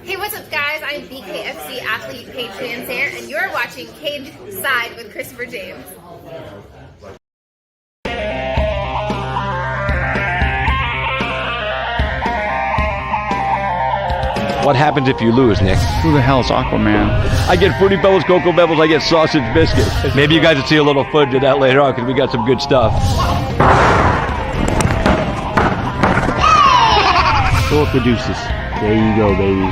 Hey, what's up, guys? I'm BKFC athlete Paige Fancer, and you're watching Cage Side with Christopher James. What happens if you lose, Nick? Who the hell is Aquaman? I get Fruity Pebbles, Cocoa Pebbles, I get sausage biscuits. Maybe you guys will see a little footage of that later on because we got some good stuff. Throw up the deuces. There you go, baby.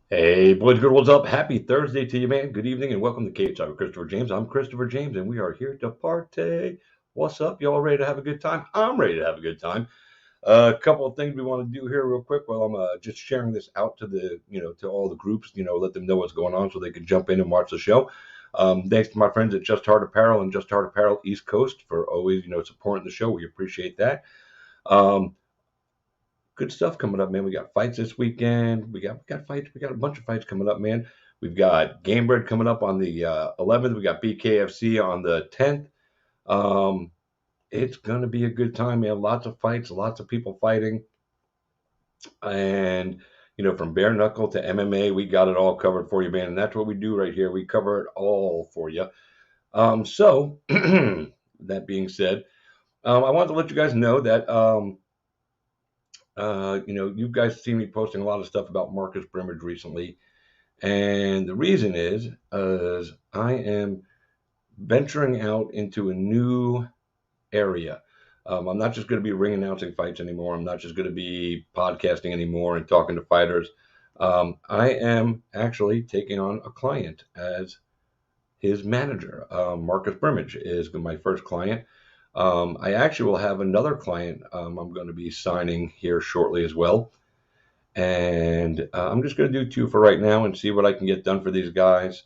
Hey, boys, good, what's up? Happy Thursday to you, man. Good evening and welcome to Cage Side with Christopher James. I'm Christopher James and we are here to party. What's up? Y'all ready to have a good time? I'm ready to have a good time. A couple of things we want to do here real quick while I'm just sharing this out to the, to all the groups, let them know what's going on so they can jump in and watch the show. Thanks to my friends at Just Heart Apparel and Just Heart Apparel East Coast for always, supporting the show. We appreciate that. Good stuff coming up, man. We got fights this weekend. We got fights. We got a bunch of fights coming up, man. We've got Game Bread coming up on the 11th. We got BKFC on the 10th. It's going to be a good time, man. Lots of fights, lots of people fighting. And, from bare knuckle to MMA, we got it all covered for you, man. And that's what we do right here. We cover it all for you. So, that being said, I wanted to let you guys know that, you guys see me posting a lot of stuff about Marcus Brimage recently. And the reason is I am venturing out into a new area. I'm not just going to be ring announcing fights anymore. I'm not just going to be podcasting anymore and talking to fighters. I am actually taking on a client as his manager. Marcus Brimage is my first client. I actually will have another client I'm going to be signing here shortly as well. And I'm just going to do two for right now and see what I can get done for these guys.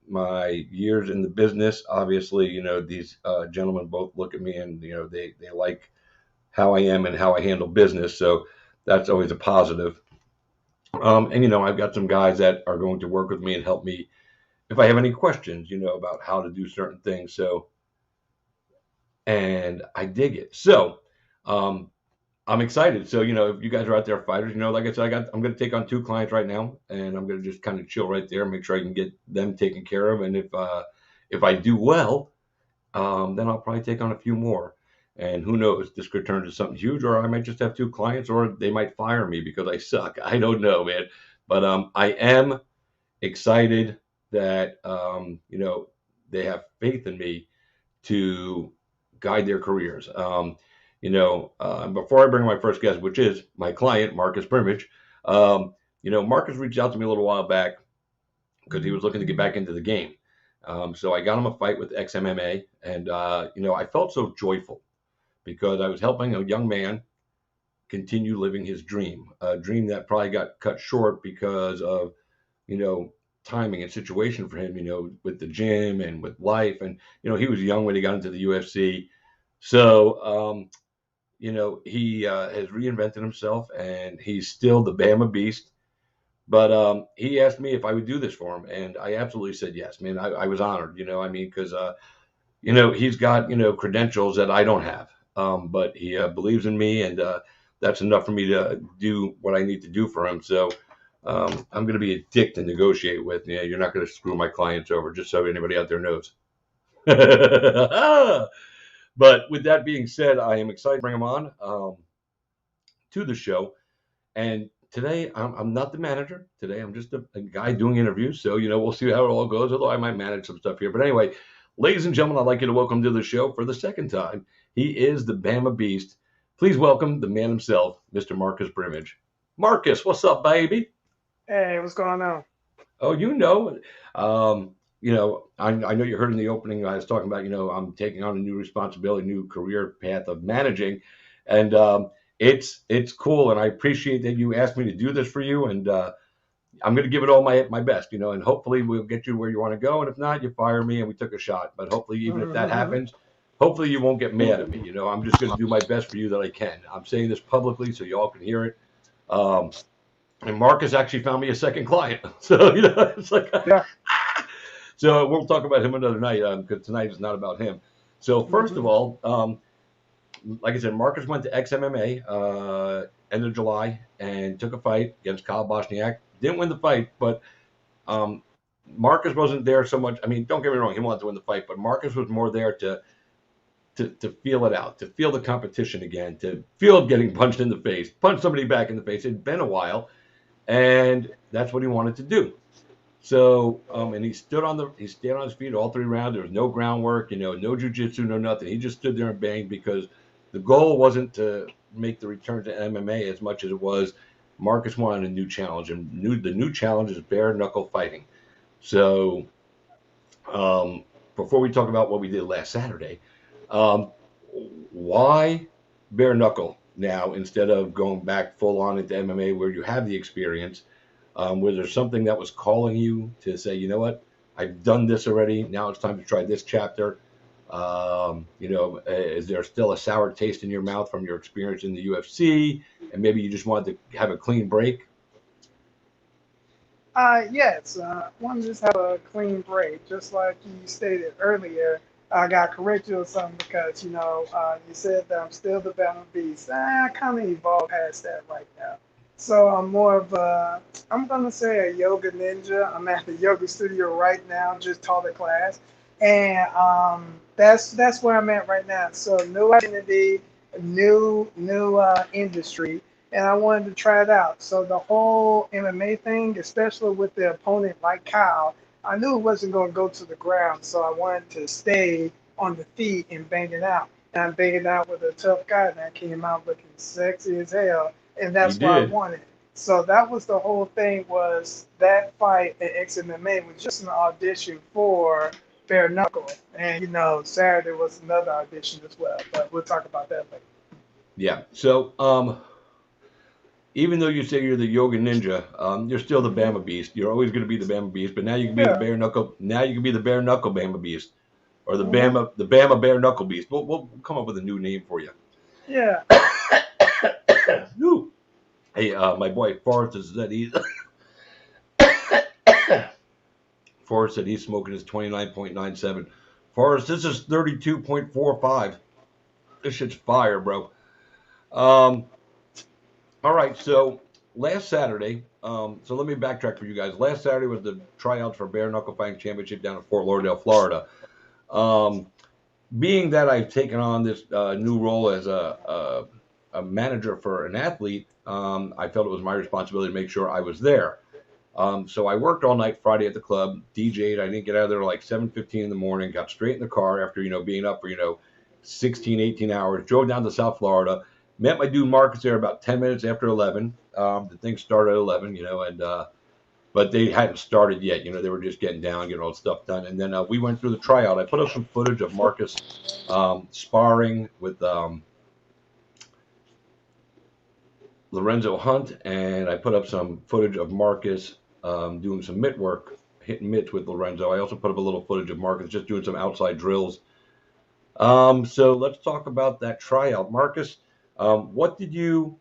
My years in the business, obviously, these gentlemen both look at me and, they like how I am and how I handle business. So that's always a positive. And, I've got some guys that are going to work with me and help me if I have any questions, about how to do certain things. So, and I dig it. So, I'm excited. So, if you guys are out there fighters, like I said, I'm going to take on two clients right now and I'm going to just kind of chill right there, make sure I can get them taken care of. And if I do well, then I'll probably take on a few more. And who knows, this could turn into something huge, or I might just have two clients, or they might fire me because I suck. I don't know, man. But I am excited that, they have faith in me to guide their careers. Before I bring my first guest, which is my client, Marcus Brimage, Marcus reached out to me a little while back because he was looking to get back into the game. So I got him a fight with XMMA, and, I felt so joyful because I was helping a young man continue living his dream, a dream that probably got cut short because of, timing and situation for him, with the gym and with life. And, he was young when he got into the UFC. So, he has reinvented himself and he's still the Bama Beast. But he asked me if I would do this for him. And I absolutely said yes, man. I was honored, because, he's got, credentials that I don't have. But he believes in me, and that's enough for me to do what I need to do for him. So I'm going to be a dick to negotiate with. You're not going to screw my clients over, just so anybody out there knows. But with that being said, I am excited to bring him on to the show. And today, I'm not the manager. Today, I'm just a guy doing interviews. So, we'll see how it all goes, although I might manage some stuff here. But anyway, ladies and gentlemen, I'd like you to welcome to the show for the second time. He is the Bama Beast. Please welcome the man himself, Mr. Marcus Brimage. Marcus, what's up, baby? Hey, what's going on? Oh, I know you heard in the opening, I was talking about, I'm taking on a new responsibility, new career path of managing. And it's cool. And I appreciate that you asked me to do this for you. And I'm going to give it all my best, and hopefully we'll get you where you want to go. And if not, you fire me and we took a shot. But hopefully, even if that happens, hopefully you won't get mad at me. I'm just going to do my best for you that I can. I'm saying this publicly so you all can hear it. And Marcus actually found me a second client. So, it's like, Yeah. So we'll talk about him another night because tonight is not about him. So first of all, like I said, Marcus went to XMMA end of July and took a fight against Kyle Bosniak. Didn't win the fight, but Marcus wasn't there so much. I mean, don't get me wrong, he wanted to win the fight, but Marcus was more there to feel it out, to feel the competition again, to feel getting punched in the face, punch somebody back in the face. It'd been a while, and that's what he wanted to do. So, and he stayed on his feet all 3 rounds. There was no groundwork, no jujitsu, no nothing. He just stood there and banged because the goal wasn't to make the return to MMA as much as it was Marcus wanted a new challenge, and the new challenge is bare knuckle fighting. So, before we talk about what we did last Saturday, why bare knuckle now instead of going back full on into MMA where you have the experience? Was there something that was calling you to say, you know what, I've done this already. Now it's time to try this chapter. Is there still a sour taste in your mouth from your experience in the UFC, and maybe you just wanted to have a clean break? Yes. Want to just have a clean break, just like you stated earlier. I got corrected on something because you said that I'm still the Battle Beast. I kind of evolved past that right now. So I'm more of I'm going to say a yoga ninja. I'm at the yoga studio right now, just taught a class. And that's where I'm at right now. So new identity, new industry, and I wanted to try it out. So the whole MMA thing, especially with the opponent like Kyle, I knew it wasn't going to go to the ground. So I wanted to stay on the feet and bang it out. And I'm banging out with a tough guy, and I came out looking sexy as hell. And that's what I wanted. So that was the whole thing, was that fight at XMMA was just an audition for bare knuckle. And, Saturday was another audition as well. But we'll talk about that later. Yeah. So even though you say you're the yoga ninja, you're still the Bama Beast. You're always going to be the Bama Beast. But now you can be the bare knuckle. Now you can be the bare knuckle Bama Beast, or the Bama bare knuckle Beast. We'll come up with a new name for you. Yeah. Hey, my boy Forrest said Forrest said he's smoking his 29.97. Forrest, this is 32.45. This shit's fire, bro. All right, so last Saturday, so let me backtrack for you guys. Last Saturday was the tryouts for Bare Knuckle Fighting Championship down in Fort Lauderdale, Florida. Being that I've taken on this new role as a manager for an athlete, I felt it was my responsibility to make sure I was there. So I worked all night Friday at the club, DJ'd. I didn't get out of there like 7:15 in the morning, got straight in the car after, being up for, 16, 18 hours, drove down to South Florida, met my dude Marcus there about 10 minutes after 11. The thing started at 11, but they hadn't started yet. They were just getting down, getting all the stuff done. And then we went through the tryout. I put up some footage of Marcus sparring with Lorenzo Hunt, and I put up some footage of Marcus doing some mitt work, hitting mitts with Lorenzo. I also put up a little footage of Marcus just doing some outside drills. So let's talk about that tryout. Marcus, what did you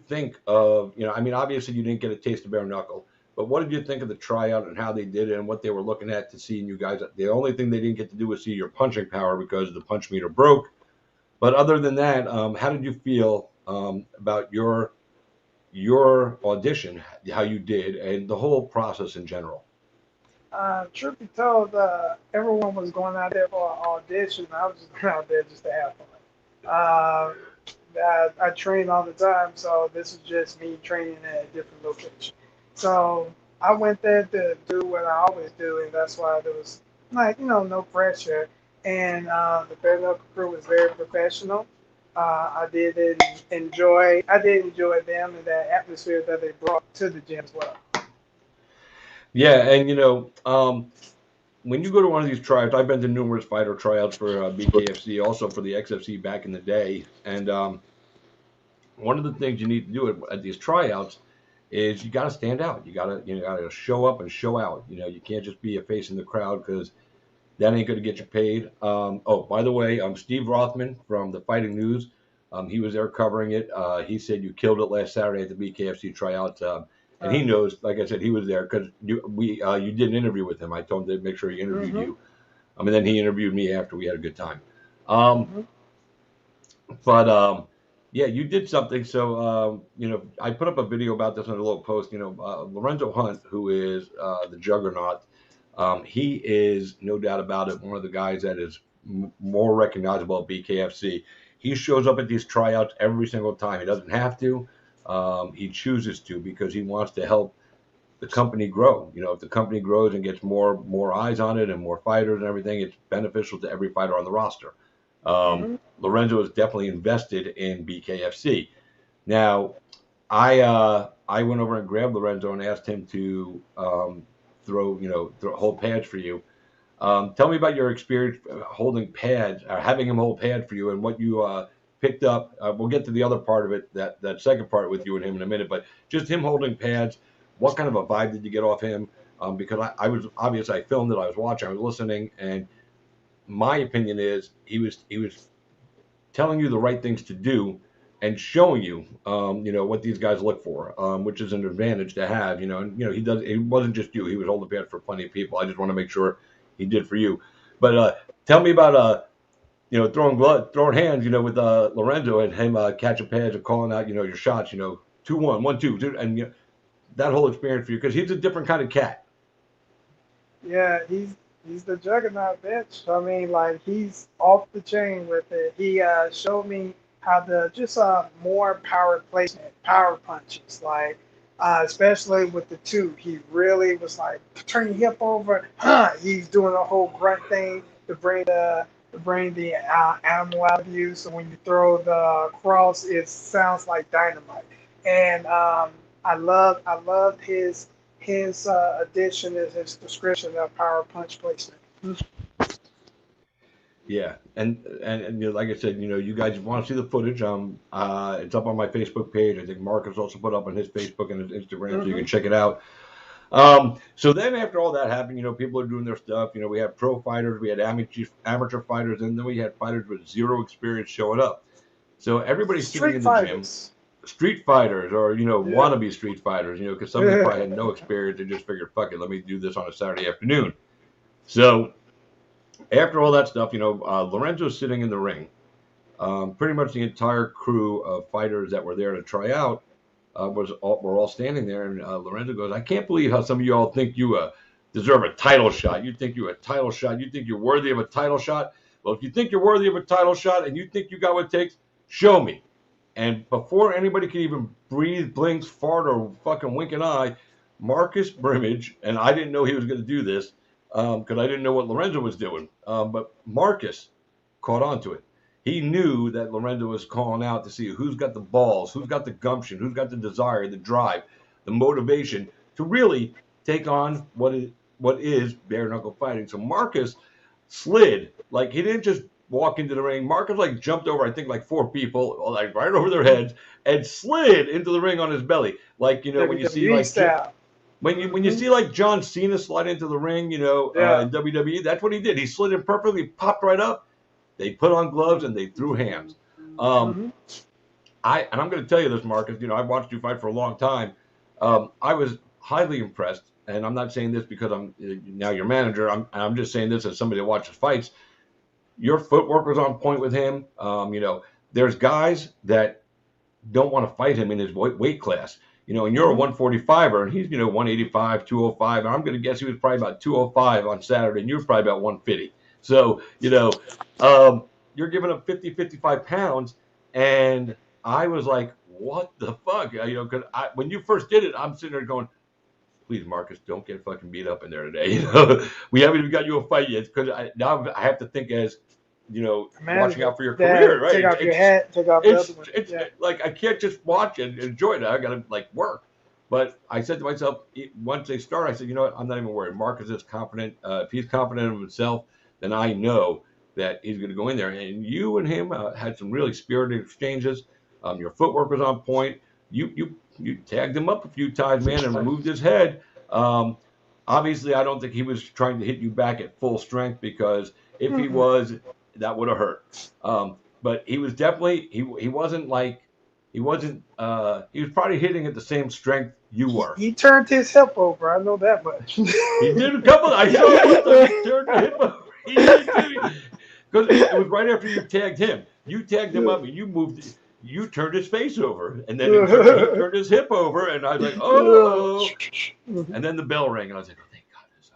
think of, obviously you didn't get a taste of bare knuckle, but what did you think of the tryout and how they did it and what they were looking at to see you guys? The only thing they didn't get to do was see your punching power because the punch meter broke. But other than that, how did you feel about your audition, how you did, and the whole process in general? Truth be told, everyone was going out there for an audition. I was just going out there just to have fun. I train all the time, so this is just me training at a different location. So I went there to do what I always do, and that's why there was no pressure. And the bare knuckle crew was very professional. I did enjoy them and that atmosphere that they brought to the gym as well. Yeah, and when you go to one of these tryouts, I've been to numerous fighter tryouts for BKFC, also for the XFC back in the day. And one of the things you need to do at these tryouts is you got to stand out. You got to show up and show out. You can't just be a face in the crowd because that ain't going to get you paid. By the way, Steve Rothman from the Fighting News. He was there covering it. He said you killed it last Saturday at the BKFC tryouts. and he knows. Like I said, he was there because you did an interview with him. I told him to make sure he interviewed you. And then he interviewed me after we had a good time. But yeah, you did something. So I put up a video about this on a little post. Lorenzo Hunt, who is the juggernaut, he is no doubt about it one of the guys that is more recognizable at BKFC. He shows up at these tryouts every single time. He doesn't have to. He chooses to because he wants to help the company grow. If the company grows and gets more eyes on it and more fighters and everything, it's beneficial to every fighter on the roster. Lorenzo is definitely invested in BKFC. Now, I went over and grabbed Lorenzo and asked him to hold pads for you. Tell me about your experience holding pads, or having him hold pads for you, and what you picked up. We'll get to the other part of it, that second part with you and him in a minute, but just him holding pads. What kind of a vibe did you get off him? Because I was obviously, I filmed it, I was watching, I was listening, and my opinion is he was telling you the right things to do and showing you, what these guys look for, which is an advantage to have. It wasn't just you; he was holding pad for plenty of people. I just want to make sure he did for you. But tell me about throwing hands, with Lorenzo and him catching pads and calling out, your shots, 2-1, 1-2, and that whole experience for you, because he's a different kind of cat. Yeah, he's the juggernaut, bitch. I mean, like, he's off the chain with it. He showed me how to just more power placement, power punches, like especially with the two. He really was like, turn your hip over. He's doing a whole grunt thing to bring the animal out of you. So when you throw the cross, it sounds like dynamite. And I loved his addition, his description of power punch placement. Yeah, and like I said, you guys want to see the footage. It's up on my Facebook page. I think Marcus also put up on his Facebook and his Instagram, so you can check it out. So then after all that happened, people are doing their stuff. We had pro fighters, we had amateur fighters, and then we had fighters with zero experience showing up. So everybody's sitting in the gym. Street fighters, or wannabe street fighters, because some of them probably had no experience. They just figured, fuck it, let me do this on a Saturday afternoon. So after all that stuff, Lorenzo's sitting in the ring. Pretty much the entire crew of fighters that were there to try out were all standing there, and Lorenzo goes, I can't believe how some of you all think you deserve a title shot. You think you're a title shot. You think you're worthy of a title shot. Well, if you think you're worthy of a title shot and you think you got what it takes, show me. And before anybody could even breathe, blink, fart, or fucking wink an eye, Marcus Brimage, and I didn't know he was going to do this because I didn't know what Lorenzo was doing, but Marcus caught on to it. He knew that Lorenzo was calling out to see who's got the balls, who's got the gumption, who's got the desire, the drive, the motivation to really take on what is bare knuckle fighting. So Marcus slid, like he didn't just walk into the ring. Marcus jumped over, I think, 4 people, right over their heads, and slid into the ring on his belly. When you see when you see John Cena slide into the ring, in WWE, that's what he did. He slid in perfectly, popped right up. They put on gloves and they threw hands. I'm going to tell you this, Marcus. I've watched you fight for a long time. I was highly impressed, and I'm not saying this because I'm now your manager. I'm just saying this as somebody that watches fights. Your footwork was on point with him. There's guys that don't want to fight him in his weight class. And you're a 145er, and he's 185, 205, and I'm going to guess he was probably about 205 on Saturday, and you were probably about 150. So you're giving up 50, 55 pounds, and I was like, what the fuck? Because when you first did it, I'm sitting there going, please, Marcus, don't get fucking beat up in there today. We haven't even got you a fight yet, because now I have to think as, watching out for your career, right? Take off your hat, take off the other one. It's I can't just watch and enjoy it. I got to work. But I said to myself, once they start, I said, you know what? I'm not even worried. Marcus is confident. If he's confident in himself, then I know that he's going to go in there. And you and him had some really spirited exchanges. Your footwork was on point. You tagged him up a few times, man, and removed his head. Obviously, I don't think he was trying to hit you back at full strength, because if he was, that would have hurt. But he was definitely, he wasn't he wasn't. He was probably hitting at the same strength you were. He turned his hip over. I know that much. He did a couple. I saw one time he turned the hip over. He did too. Because it was right after you tagged him. You tagged him up and you moved. You turned his face over, and then he turned his hip over, and I was like, oh. And then the bell rang, and I was like, oh, thank God it's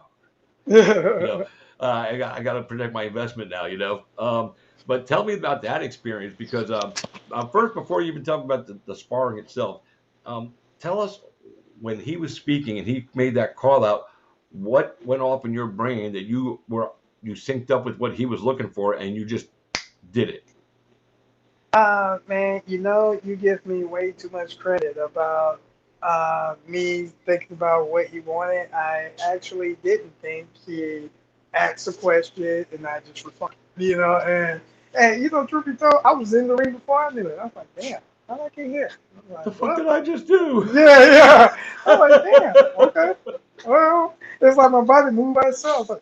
over. You know, I got to protect my investment now, you know. But tell me about that experience, because first, before you even talk about the sparring itself, tell us when he was speaking and he made that call out, what went off in your brain that you synced up with what he was looking for and you just did it? Man, you know, you give me way too much credit about me thinking about what he wanted. I actually didn't think. He asked a question and I just responded, you know, and you know, truth be told, I was in the ring before I knew it. I was like, damn, how did I get here? Like, The fuck did I just do? Yeah. I was like, damn, okay. Well, it's like my body moved by itself. I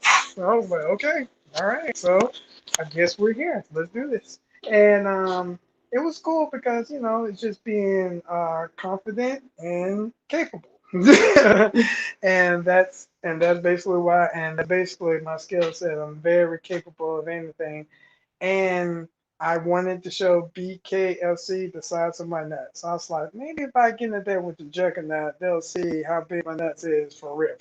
was like, okay, all right. So I guess we're here. Let's do this. And it was cool because, you know, it's just being confident and capable. and that's basically why, and that's basically my skill set. I'm very capable of anything. And I wanted to show BKFC the size of my nuts. I was like, maybe if I get in there with the juggernaut, they'll see how big my nuts is for real,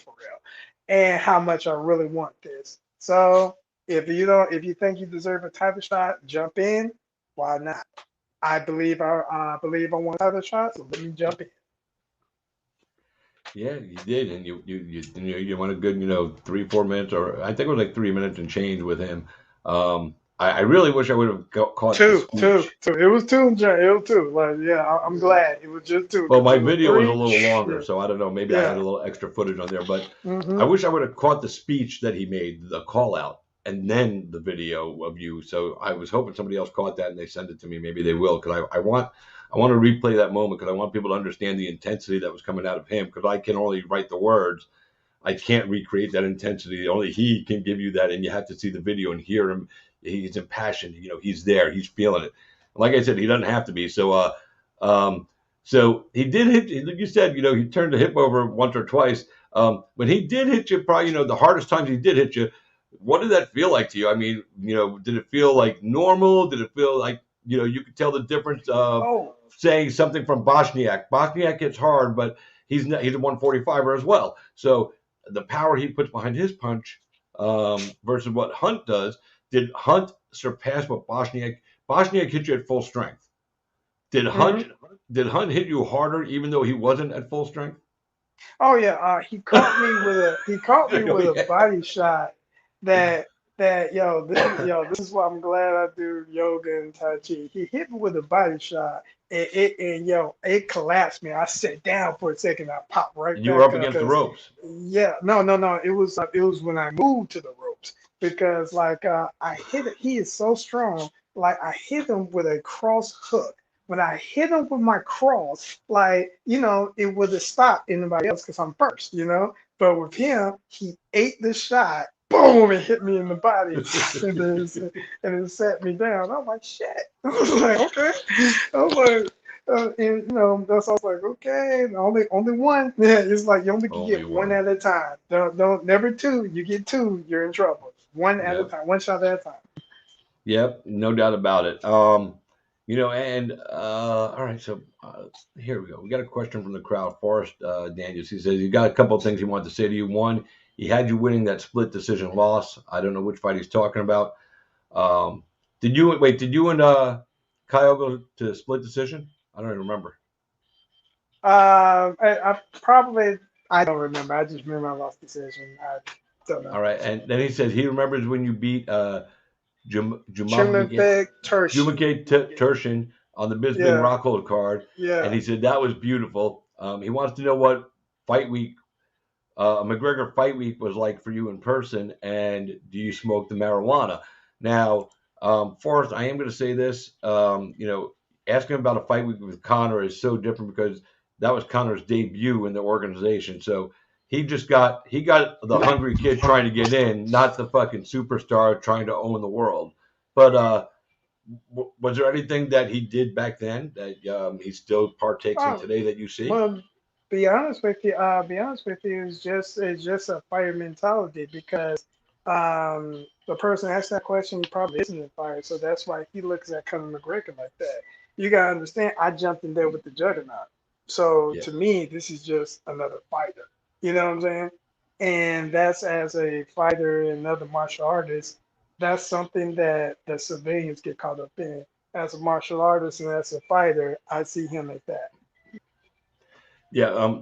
and how much I really want this. So if you think you deserve a title shot, jump in. Why not? I believe I want a title shot, so let me jump in. Yeah, you did, and you went a good 3-4 minutes, or I think it was like 3 minutes and change with him. I really wish I would have caught Two. the speech. It was two, John. It was two. Like, yeah, I'm glad it was just two. Well, my It was video was a three. little longer, Yeah. so I don't know. Maybe I Yeah. had a little extra footage on there, but Mhm. I wish I would have caught the speech that he made, the call out, and then the video of you. So I was hoping somebody else caught that and they send it to me. Maybe they will, because I want to replay that moment, because I want people to understand the intensity that was coming out of him, because I can only write the words. I can't recreate that intensity. Only he can give you that, and you have to see the video and hear him. He's impassioned. He's there. He's feeling it. Like I said, he doesn't have to be. So, so he did hit. Like you said, he turned the hip over once or twice. When he did hit you, probably the hardest times he did hit you. What did that feel like to you? I mean, did it feel like normal? Did it feel like you could tell the difference of Oh, saying something from Bosniak? Bosniak hits hard, but he's a 145er as well. So the power he puts behind his punch versus what Hunt does. Did Hunt surpass what Bosniak? Bosniak hit you at full strength. Did Hunt hit you harder even though he wasn't at full strength? oh yeah. He caught me with a body shot that this is why I'm glad I do yoga and tai chi. He hit me with a body shot. It collapsed me. I sat down for a second. I popped right You were back up against the ropes. Yeah, no. It was when I moved to the ropes, because I hit it. He is so strong. Like, I hit him with a cross hook. When I hit him with my cross, it would have stopped anybody else because I'm first, But with him, he ate the shot. Boom! It hit me in the body, and it set me down. I'm like, shit. I was like, okay. I was like. That's I was like, okay, only one. Yeah, it's like you only can Only get one one. at a time. Don't never two. You get two, you're in trouble. One at a Yep. time, one shot at a time. Yep, no doubt about it. All right, so here we go. We got a question from the crowd. Forrest Daniels. He says, you got a couple of things he wanted to say to you. One, he had you winning that split decision loss. I don't know which fight he's talking about. Did you and Kyle go to split decision? I don't even remember. I don't remember. I just remember I lost decision. I don't know. All right, and then he says he remembers when you beat Chimney Turshin on the Bisbee Yeah. Rockhold card, Yeah. and he said that was beautiful. He wants to know what fight week, McGregor fight week was like for you in person, and do you smoke the marijuana? Now, Forrest, I am going to say this. Asking about a fight week with Conor is so different because that was Conor's debut in the organization. So he got the hungry kid trying to get in, not the fucking superstar trying to own the world. But Was there anything that he did back then that he still partakes in Oh, today that you see? well, be honest with you, it's just a fighter mentality because the person asked that question probably isn't a fighter, so that's why he looks at Conor McGregor like that. You gotta understand, I jumped in there with the juggernaut, so Yeah. to me, this is just another fighter. You know what I'm saying? And that's as a fighter and other martial artists, that's something that the civilians get caught up in. As a martial artist and as a fighter, I see him as that. Yeah,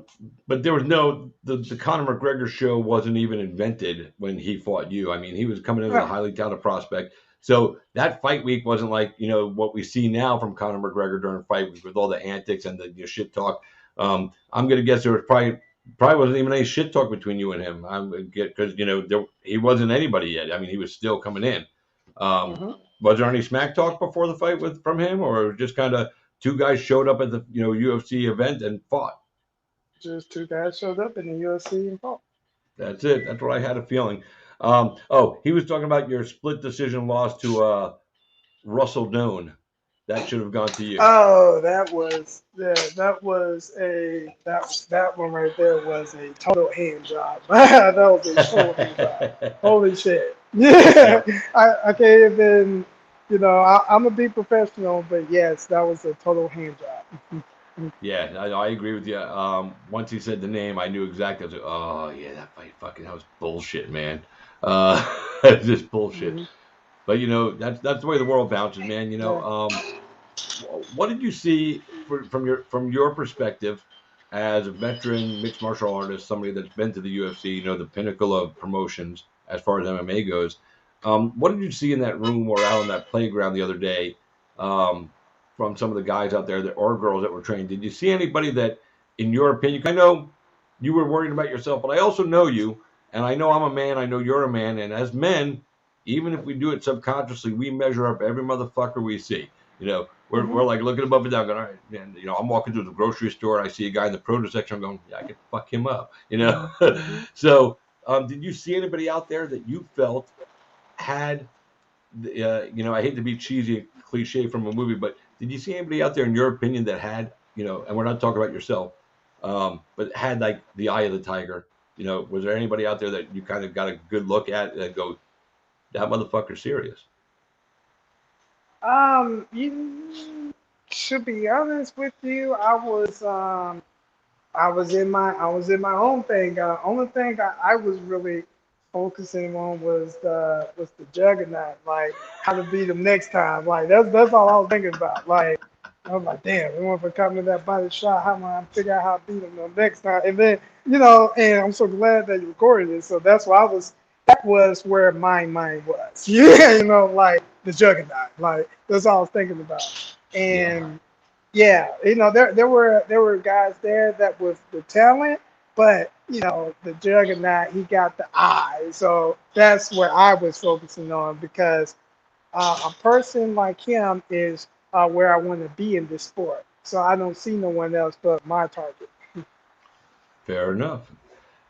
but there was no the Conor McGregor show wasn't even invented when he fought you. I mean, he was coming in as a Right. highly touted prospect. So that fight week wasn't like what we see now from Conor McGregor during fight week with all the antics and the shit talk. I'm gonna guess there was probably wasn't even any shit talk between you and him. I'm gonna get because he wasn't anybody yet. I mean, he was still coming in. Um, hmm was there any smack talk before the fight with from him, or just kind of two guys showed up at the UFC event and fought? Just two guys showed up in the UFC and fought. That's it. That's what I had a feeling. He was talking about your split decision loss to Russell Doan. That should have gone to you. Oh, that was that one right there was a total hand job. That was a total hand job. Holy shit. Yeah. Yeah, I can't even, I'm gonna be professional, but yes, that was a total hand job. yeah, I agree with you. Once he said the name, I knew exactly. I was like, oh yeah, that fight, that was bullshit, man. It's just bullshit. hmm But that's the way the world bounces, man. Yeah. What did you see from your perspective as a veteran mixed martial artist, somebody that's been to the UFC, the pinnacle of promotions as far as MMA goes? What did you see in that room or out on that playground the other day from some of the guys out there or girls that were trained? Did you see anybody that, in your opinion, I know you were worried about yourself, but I also know you, and I know I'm a man, I know you're a man, and as men, even if we do it subconsciously, we measure up every motherfucker we see. We're hmm like looking above and down, going, all right, and I'm walking through the grocery store, I see a guy in the produce section, I'm going, yeah, I could fuck him up, hmm So, did you see anybody out there that you felt had, I hate to be cheesy, cliche from a movie, but did you see anybody out there, in your opinion, that had, and we're not talking about yourself, but had like the eye of the tiger? Was there anybody out there that you kind of got a good look at and go, that motherfucker's serious? You to be honest with you, I was in my own thing. Only thing I was really focusing on was the juggernaut, like how to beat him next time. Like that's all I was thinking about. Like I was like, damn, if I come to that body shot, how am I gonna figure out how to beat him the next time? And then and I'm so glad that you recorded it. So that's why I was. That was where my mind was. Yeah, like the juggernaut. Like that's all I was thinking about. Yeah. And yeah, there were guys there that was the talent, but the juggernaut, he got the eye. So that's what I was focusing on because a person like him is where I want to be in this sport. So I don't see no one else but my target. Fair enough.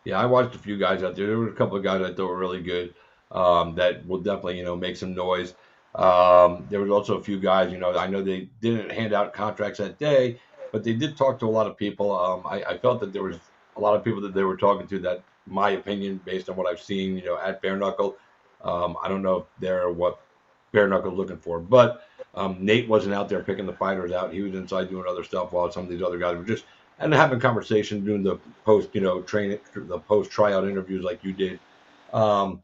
Yeah, I watched a few guys out there. There were a couple of guys I thought were really good, that will definitely, make some noise. There was also a few guys, I know they didn't hand out contracts that day, but they did talk to a lot of people. I felt that there was a lot of people that they were talking to that, my opinion, based on what I've seen, at Bare Knuckle. I don't know if they're what Bare Knuckle's looking for, but Nate wasn't out there picking the fighters out. He was inside doing other stuff while some of these other guys were just and having conversation, doing the post, training, the post tryout interviews like you did. Um,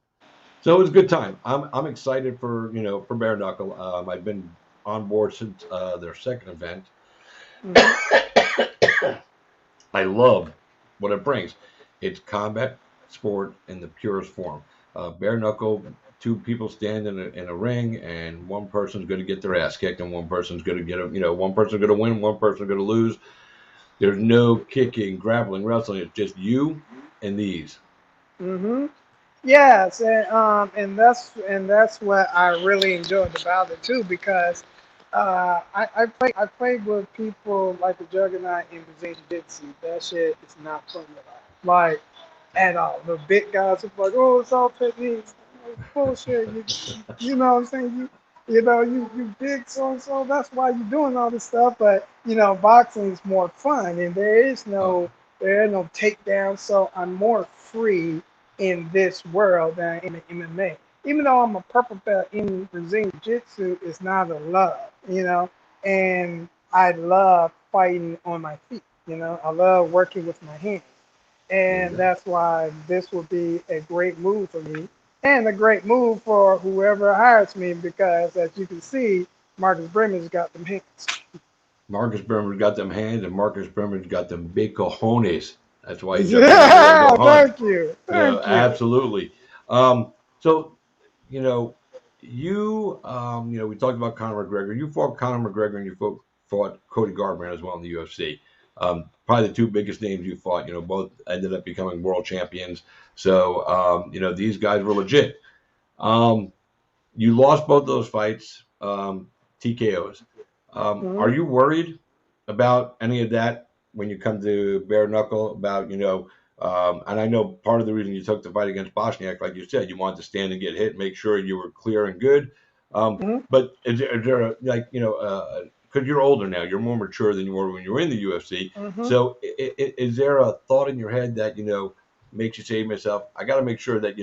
so it was a good time. I'm excited for Bare Knuckle. I've been on board since their second event. hmm I love what it brings. It's combat sport in the purest form. Bare knuckle, two people stand in a ring, and one person's going to get their ass kicked, and one person's going to one person's going to win, one person's going to lose. There's no kicking, grappling, wrestling. It's just you and these. hmm Yes, and that's what I really enjoyed about it too because I played with people like the Juggernaut in Brazilian Jiu-Jitsu. That shit is not fun at all. Like at all. The big guys are like, oh, it's all techniques. Like, bullshit. You know what I'm saying? You big so and so. That's why you're doing all this stuff. But boxing is more fun, and Oh, there are no takedowns. So I'm more free in this world than in the MMA. Even though I'm a purple belt in Brazilian Jiu-Jitsu, it's not a love. And I love fighting on my feet. I love working with my hands. there you And go. that's why this will be a great move for me and a great move for whoever hires me because, as you can see, Marcus Brimage got them hands. Marcus Berman's got them hands, and Marcus Berman's got them big cojones. That's why he jumped out there to Yeah, go hunt. thank you. So Thank you. absolutely. So you know, we talked about Conor McGregor. You fought Conor McGregor, and you fought Cody Garbrandt as well in the UFC. Probably the two biggest names you fought. Both ended up becoming world champions. So these guys were legit. Um, you lost both those fights, TKOs. Are Mhm. you worried about any of that when you come to bare knuckle? And I know part of the reason you took the fight against Bosniak, like you said, you wanted to stand and get hit, make sure you were clear and good. Mhm. But is there because you're older now, you're more mature than you were when you were in the UFC. Mhm. So is there a thought in your head that makes you say to yourself, I got to make sure that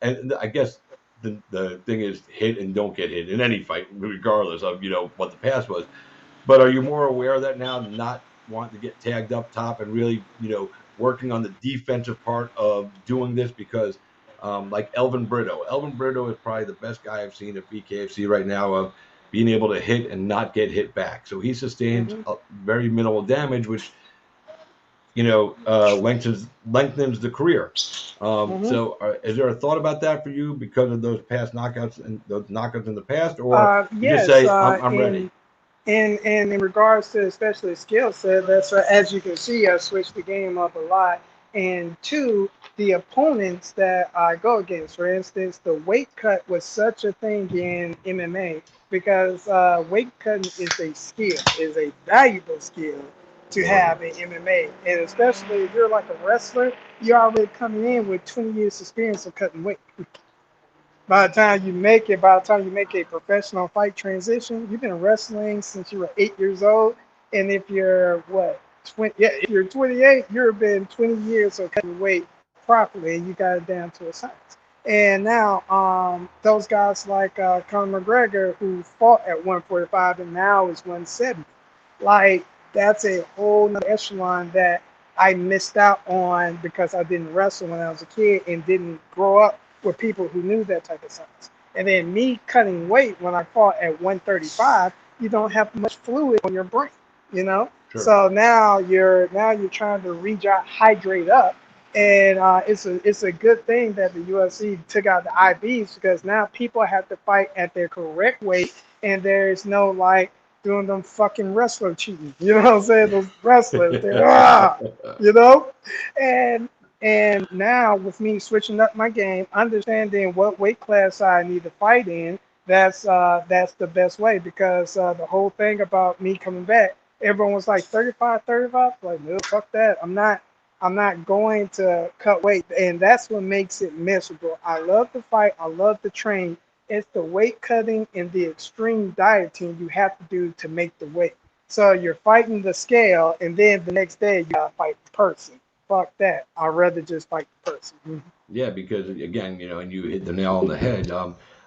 and I guess the thing is hit and don't get hit in any fight, regardless of what the past was. But are you more aware of that now, not wanting to get tagged up top and really working on the defensive part of doing this? Because like Elvin Brito is probably the best guy I've seen at BKFC right now of being able to hit and not get hit back. So he sustains Mhm. very minimal damage, which lengthens the career. Mhm. So is there a thought about that for you because of those past knockouts and those knockouts in the past, or you just Yes. say I'm ready? In regards to especially skill set, that's as you can see, I switched the game up a lot. And two, the opponents that I go against, for instance, the weight cut was such a thing in MMA because weight cutting is a skill, is a valuable skill to Oh yeah. have in MMA. And especially if you're like a wrestler, you're already coming in with 20 years experience of cutting weight. By the time you make a professional fight transition, you've been wrestling since you were 8 years old. And if you're what, 20, yeah, if you're 28, you've been 20 years of cutting weight properly, and you got it down to a science. And now, those guys like Conor McGregor, who fought at 145 and now is 170, like that's a whole nother echelon that I missed out on because I didn't wrestle when I was a kid and didn't grow up with people who knew that type of science. And then me cutting weight when I fought at 135, you don't have much fluid on your brain, you know. Sure. So now you're trying to hydrate up, and it's a good thing that the UFC took out the IVs because now people have to fight at their correct weight, and there's no like doing them fucking wrestler cheating. You know what I'm saying? Those wrestlers, you know, and and now with me switching up my game, understanding what weight class I need to fight in, that's the best way because the whole thing about me coming back, everyone was like 35, 35. Like, no, fuck that. I'm not going to cut weight, and that's what makes it miserable. I love to fight. I love to train. It's the weight cutting and the extreme dieting you have to do to make the weight. So you're fighting the scale, and then the next day you gotta fight the person. Fuck that. I'd rather just fight the person. Mhm. Yeah, because again, and you hit the nail on the head.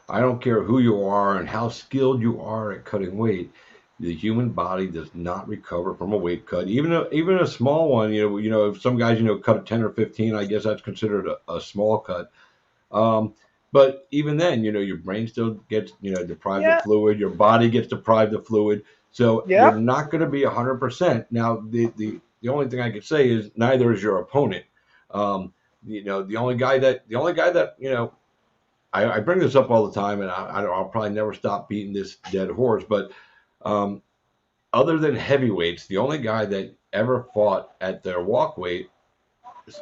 I don't care who you are and how skilled you are at cutting weight. The human body does not recover from a weight cut, even a small one. If some guys cut a 10 or 15, I guess that's considered a small cut. Um, but even then, your brain still gets deprived of Yeah. fluid. Your body gets deprived of fluid. So you're Yep. not going to be 100%. Now, the only thing I could say is neither is your opponent. Um, the only guy that I bring this up all the time, and I'll probably never stop beating this dead horse. But um, other than heavyweights, the only guy that ever fought at their walk weight,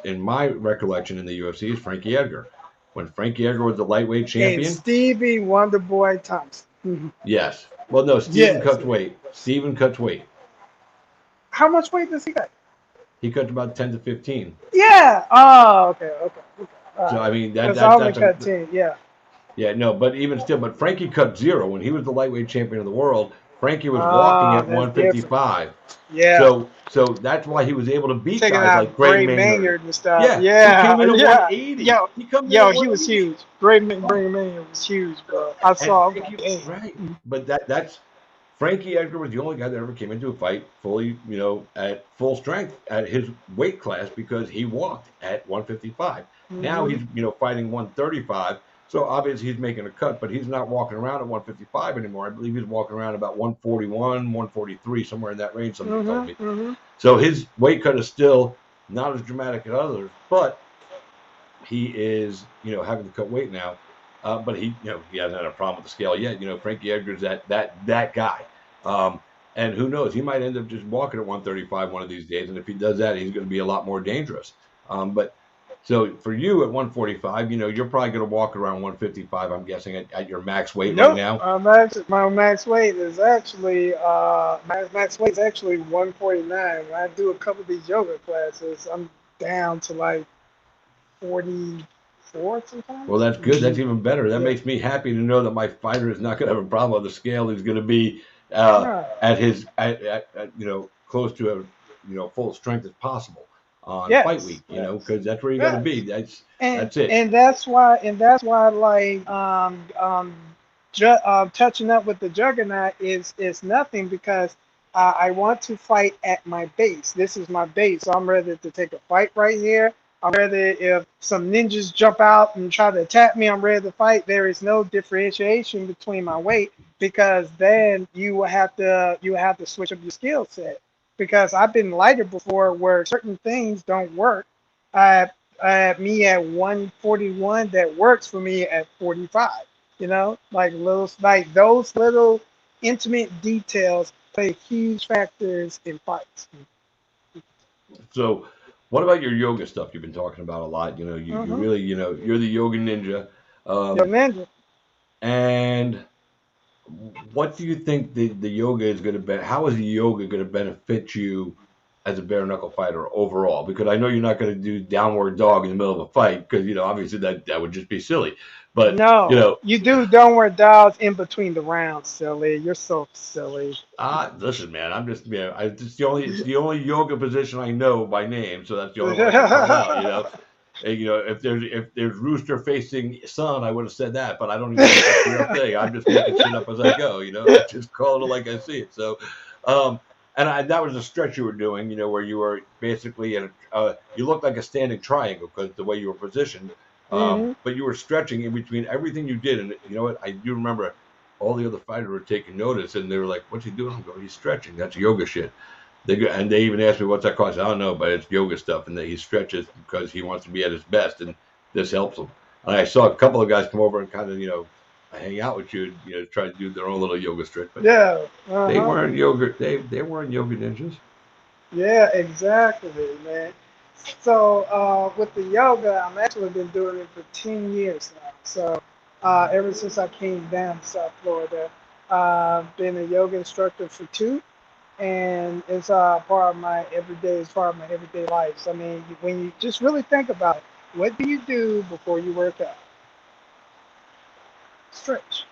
in my recollection in the UFC, is Frankie Edgar. When Frankie Edgar was the lightweight And champion, Stevie Wonderboy Thompson. Mhm. yes. Well, no, Steven Yes. cuts weight. Steven cuts weight. How much weight does he got? He cuts about 10 to 15. Yeah. Oh, okay. Okay. Okay. All So right. I mean that Because I that only that's a cut 10. Yeah. Yeah, no, but even still, but Frankie cut 0 when he was the lightweight champion of the world. Frankie was walking Ah, at that's different. 155. Yeah, So that's why he was able to beat taking guys out like Gray Bray Maynard. Maynard and stuff. Yeah, he Yeah, came in at yeah. 180. Yo, He comes in yo, at he was 180. huge. Bray Maynard was huge, bro. I And saw him Frankie, like, damn. right. But that's Frankie Edgar was the only guy that ever came into a fight fully, at full strength at his weight class because he walked at 155. Now Hmm. he's, fighting 135. So obviously he's making a cut, but he's not walking around at 155 anymore. I believe he's walking around about 141, 143, somewhere in that range, somebody told Hmm. me. Hmm. So his weight cut is still not as dramatic as others, but he is, having to cut weight now. But he hasn't had a problem with the scale yet. Frankie Edgar's that guy. And who knows? He might end up just walking at 135 one of these days. And if he does that, he's going to be a lot more dangerous. But so for you at 145, you're probably going to walk around 155. I'm guessing at your max weight right Nope. now. My max weight is actually my max weight is actually 149. When I do a couple of these yoga classes, I'm down to like 44 sometimes. Well, that's good. That's even better. That Yeah. makes me happy to know that my fighter is not going to have a problem on the scale. He's going to be Right. at his close to full strength as possible on fight Yes. week. Yes. Because that's where you got to Yes. be. That's it. And that's why like touching up with the juggernaut is nothing because I want to fight at my base. This is my base. So I'm ready to take a fight right here. I'm ready if some ninjas jump out and try to attack me, I'm ready to fight. There is no differentiation between my weight because then you will have to switch up your skill set. Because I've been lighter before where certain things don't work. Me at 141 that works for me at 45. Like those little intimate details play huge factors in fights. So, what about your yoga stuff you've been talking about a lot? You Mm-hmm. really, you're the yoga ninja. Yo, ninja. And what do you think the yoga is going to be? How is the yoga going to benefit you as a bare knuckle fighter overall? Because I know you're not going to do downward dog in the middle of a fight because obviously that would just be silly. But No, you do downward dogs in between the rounds, silly. You're so silly. listen, man, I'm just it's the only yoga position I know by name, so that's the only one I can call out. And, if there's rooster facing sun, I would have said that, but I don't even know if that's a real thing. I'm just making shit up as I go. I just call it like I see it. So, and that was a stretch you were doing, where you were basically you looked like a standing triangle because the way you were positioned. Hmm. But you were stretching in between everything you did, and you know what? I do remember all the other fighters were taking notice, and they were like, "What's he doing?" I'm going, "He's stretching. That's yoga shit." And they even asked me what's that cause. I don't know, but it's yoga stuff, and that he stretches because he wants to be at his best, and this helps him. And I saw a couple of guys come over and kind of hang out with you, try to do their own little yoga stretch, but Yeah. they Uh-huh. weren't yoga. They weren't yoga ninjas. Yeah, exactly, man. So with the yoga, I'm actually been doing it for 10 years now. So ever since I came down to South Florida, I've been a yoga instructor for 2, and it's part of my everyday. It's part of my everyday life. So, I mean, when you just really think about it, what do you do before you work out? Stretch.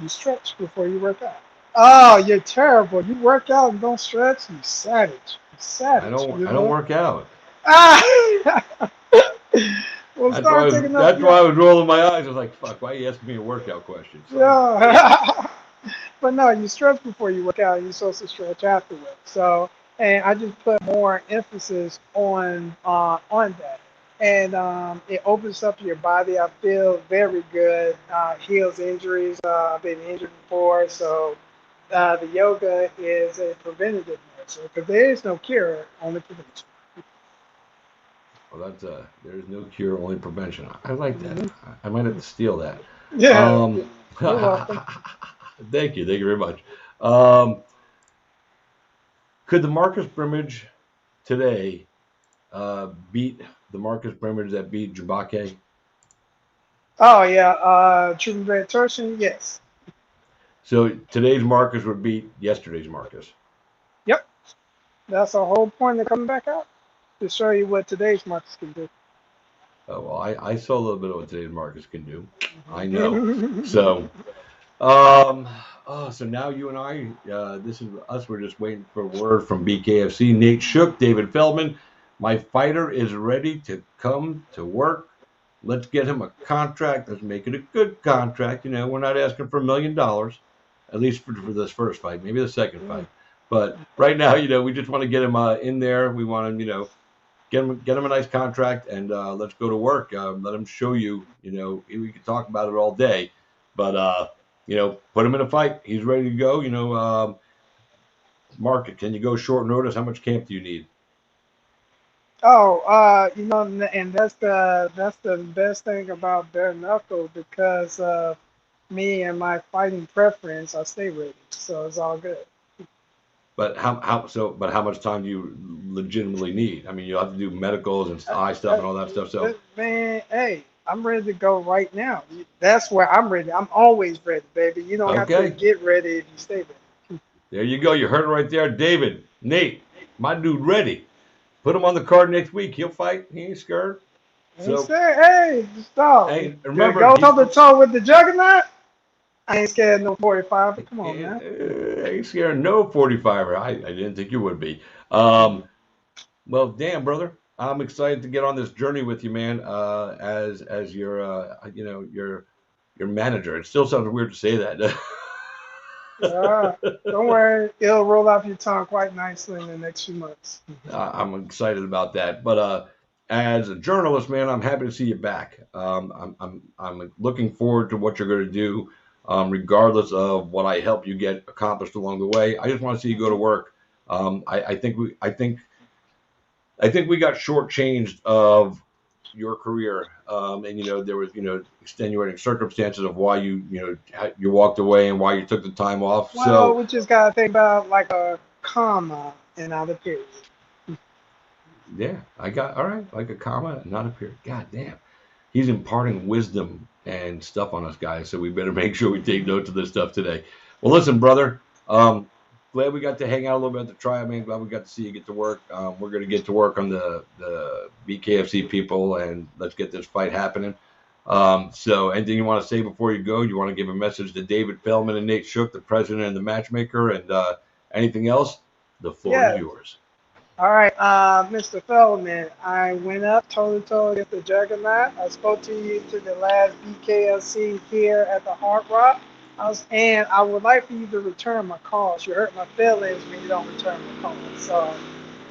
You stretch before you work out. Oh, you're terrible. You work out and don't stretch. You savage. You I savage. don't. I don't work out. Ah! Well, start taking up That's your why I was rolling my eyes. I was like, "Fuck! Why are you asking me a workout question?" Son of a bitch. yeah. But no, you stretch before you work out. You're supposed to stretch afterwards. So, and I just put more emphasis on that, and it opens up your body. I feel very good. Heals injuries. I've been injured before, so the yoga is a preventative measure because there is no cure, only prevention. Well, that's there's no cure, only prevention. I like that. Hmm. I might have to steal that. Yeah, Um, you're welcome. thank you very much. Um, could the Marcus Brimage today beat the Marcus Brimage that beat Jabake? Oh yeah, treatment red torsion. Yes. So today's Marcus would beat yesterday's Marcus. Yep. That's the whole point of coming back out to show you what today's markets can do. Oh, well, I saw a little bit of what today's Marcus can do. I know. So, um, so now you and I, this is us. We're just waiting for word from BKFC. Nate Shook, David Feldman. My fighter is ready to come to work. Let's get him a contract. Let's make it a good contract. We're not asking for $1 million, at least for this first fight, maybe the second fight. But right now, we just want to get him in there. We want him, get him a nice contract, and let's go to work. Let him show you. We could talk about it all day, but put him in a fight. He's ready to go. Mark, can you go short notice? How much camp do you need? Oh, and that's the best thing about bare knuckle because me and my fighting preference, I stay ready, so it's all good. But how much time do you legitimately need? I mean, you'll have to do medicals and eye stuff and all that stuff. So, Man, hey, I'm ready to go right now. That's where I'm ready. I'm always ready, baby. You don't have to okay, get ready if you stay ready. there you go. You heard it right there, David, Nate, my dude, ready. Put him on the card next week. He'll fight. He ain't scared. So, Hey, stop. hey, remember, Go toe to toe with the juggernaut. I ain't scared of no 45. Come on, man. I ain't scared of no 45er. I didn't think you would be. Well, damn, brother. I'm excited to get on this journey with you, man. As your your manager. It still sounds weird to say that. Don't worry, it'll roll off your tongue quite nicely in the next few months. I'm excited about that. But as a journalist, man, I'm happy to see you back. I'm looking forward to what you're going to do, regardless of what I help you get accomplished along the way. I just want to see you go to work. I think we got shortchanged of your career, and there was extenuating circumstances of why you walked away and why you took the time off. Well, So we just gotta think about like a comma and not a period. yeah, I got all right, like a comma, not a period. God damn, he's imparting wisdom and stuff on us guys, so we better make sure we take notes of this stuff today. Well, listen, brother. Glad we got to hang out a little bit at the trial, man. Glad we got to see you get to work. We're going to get to work on the BKFC people, and let's get this fight happening. So anything you want to say before you go? You want to give a message to David Feldman and Nate Shook, the president and the matchmaker, and anything else? The floor is yours. All right, Mr. Feldman, I went up toe to toe against the Juggernaut. I spoke to you to the last BKFC here at the Hard Rock. And I would like for you to return my calls. You hurt my feelings when you don't return my calls. So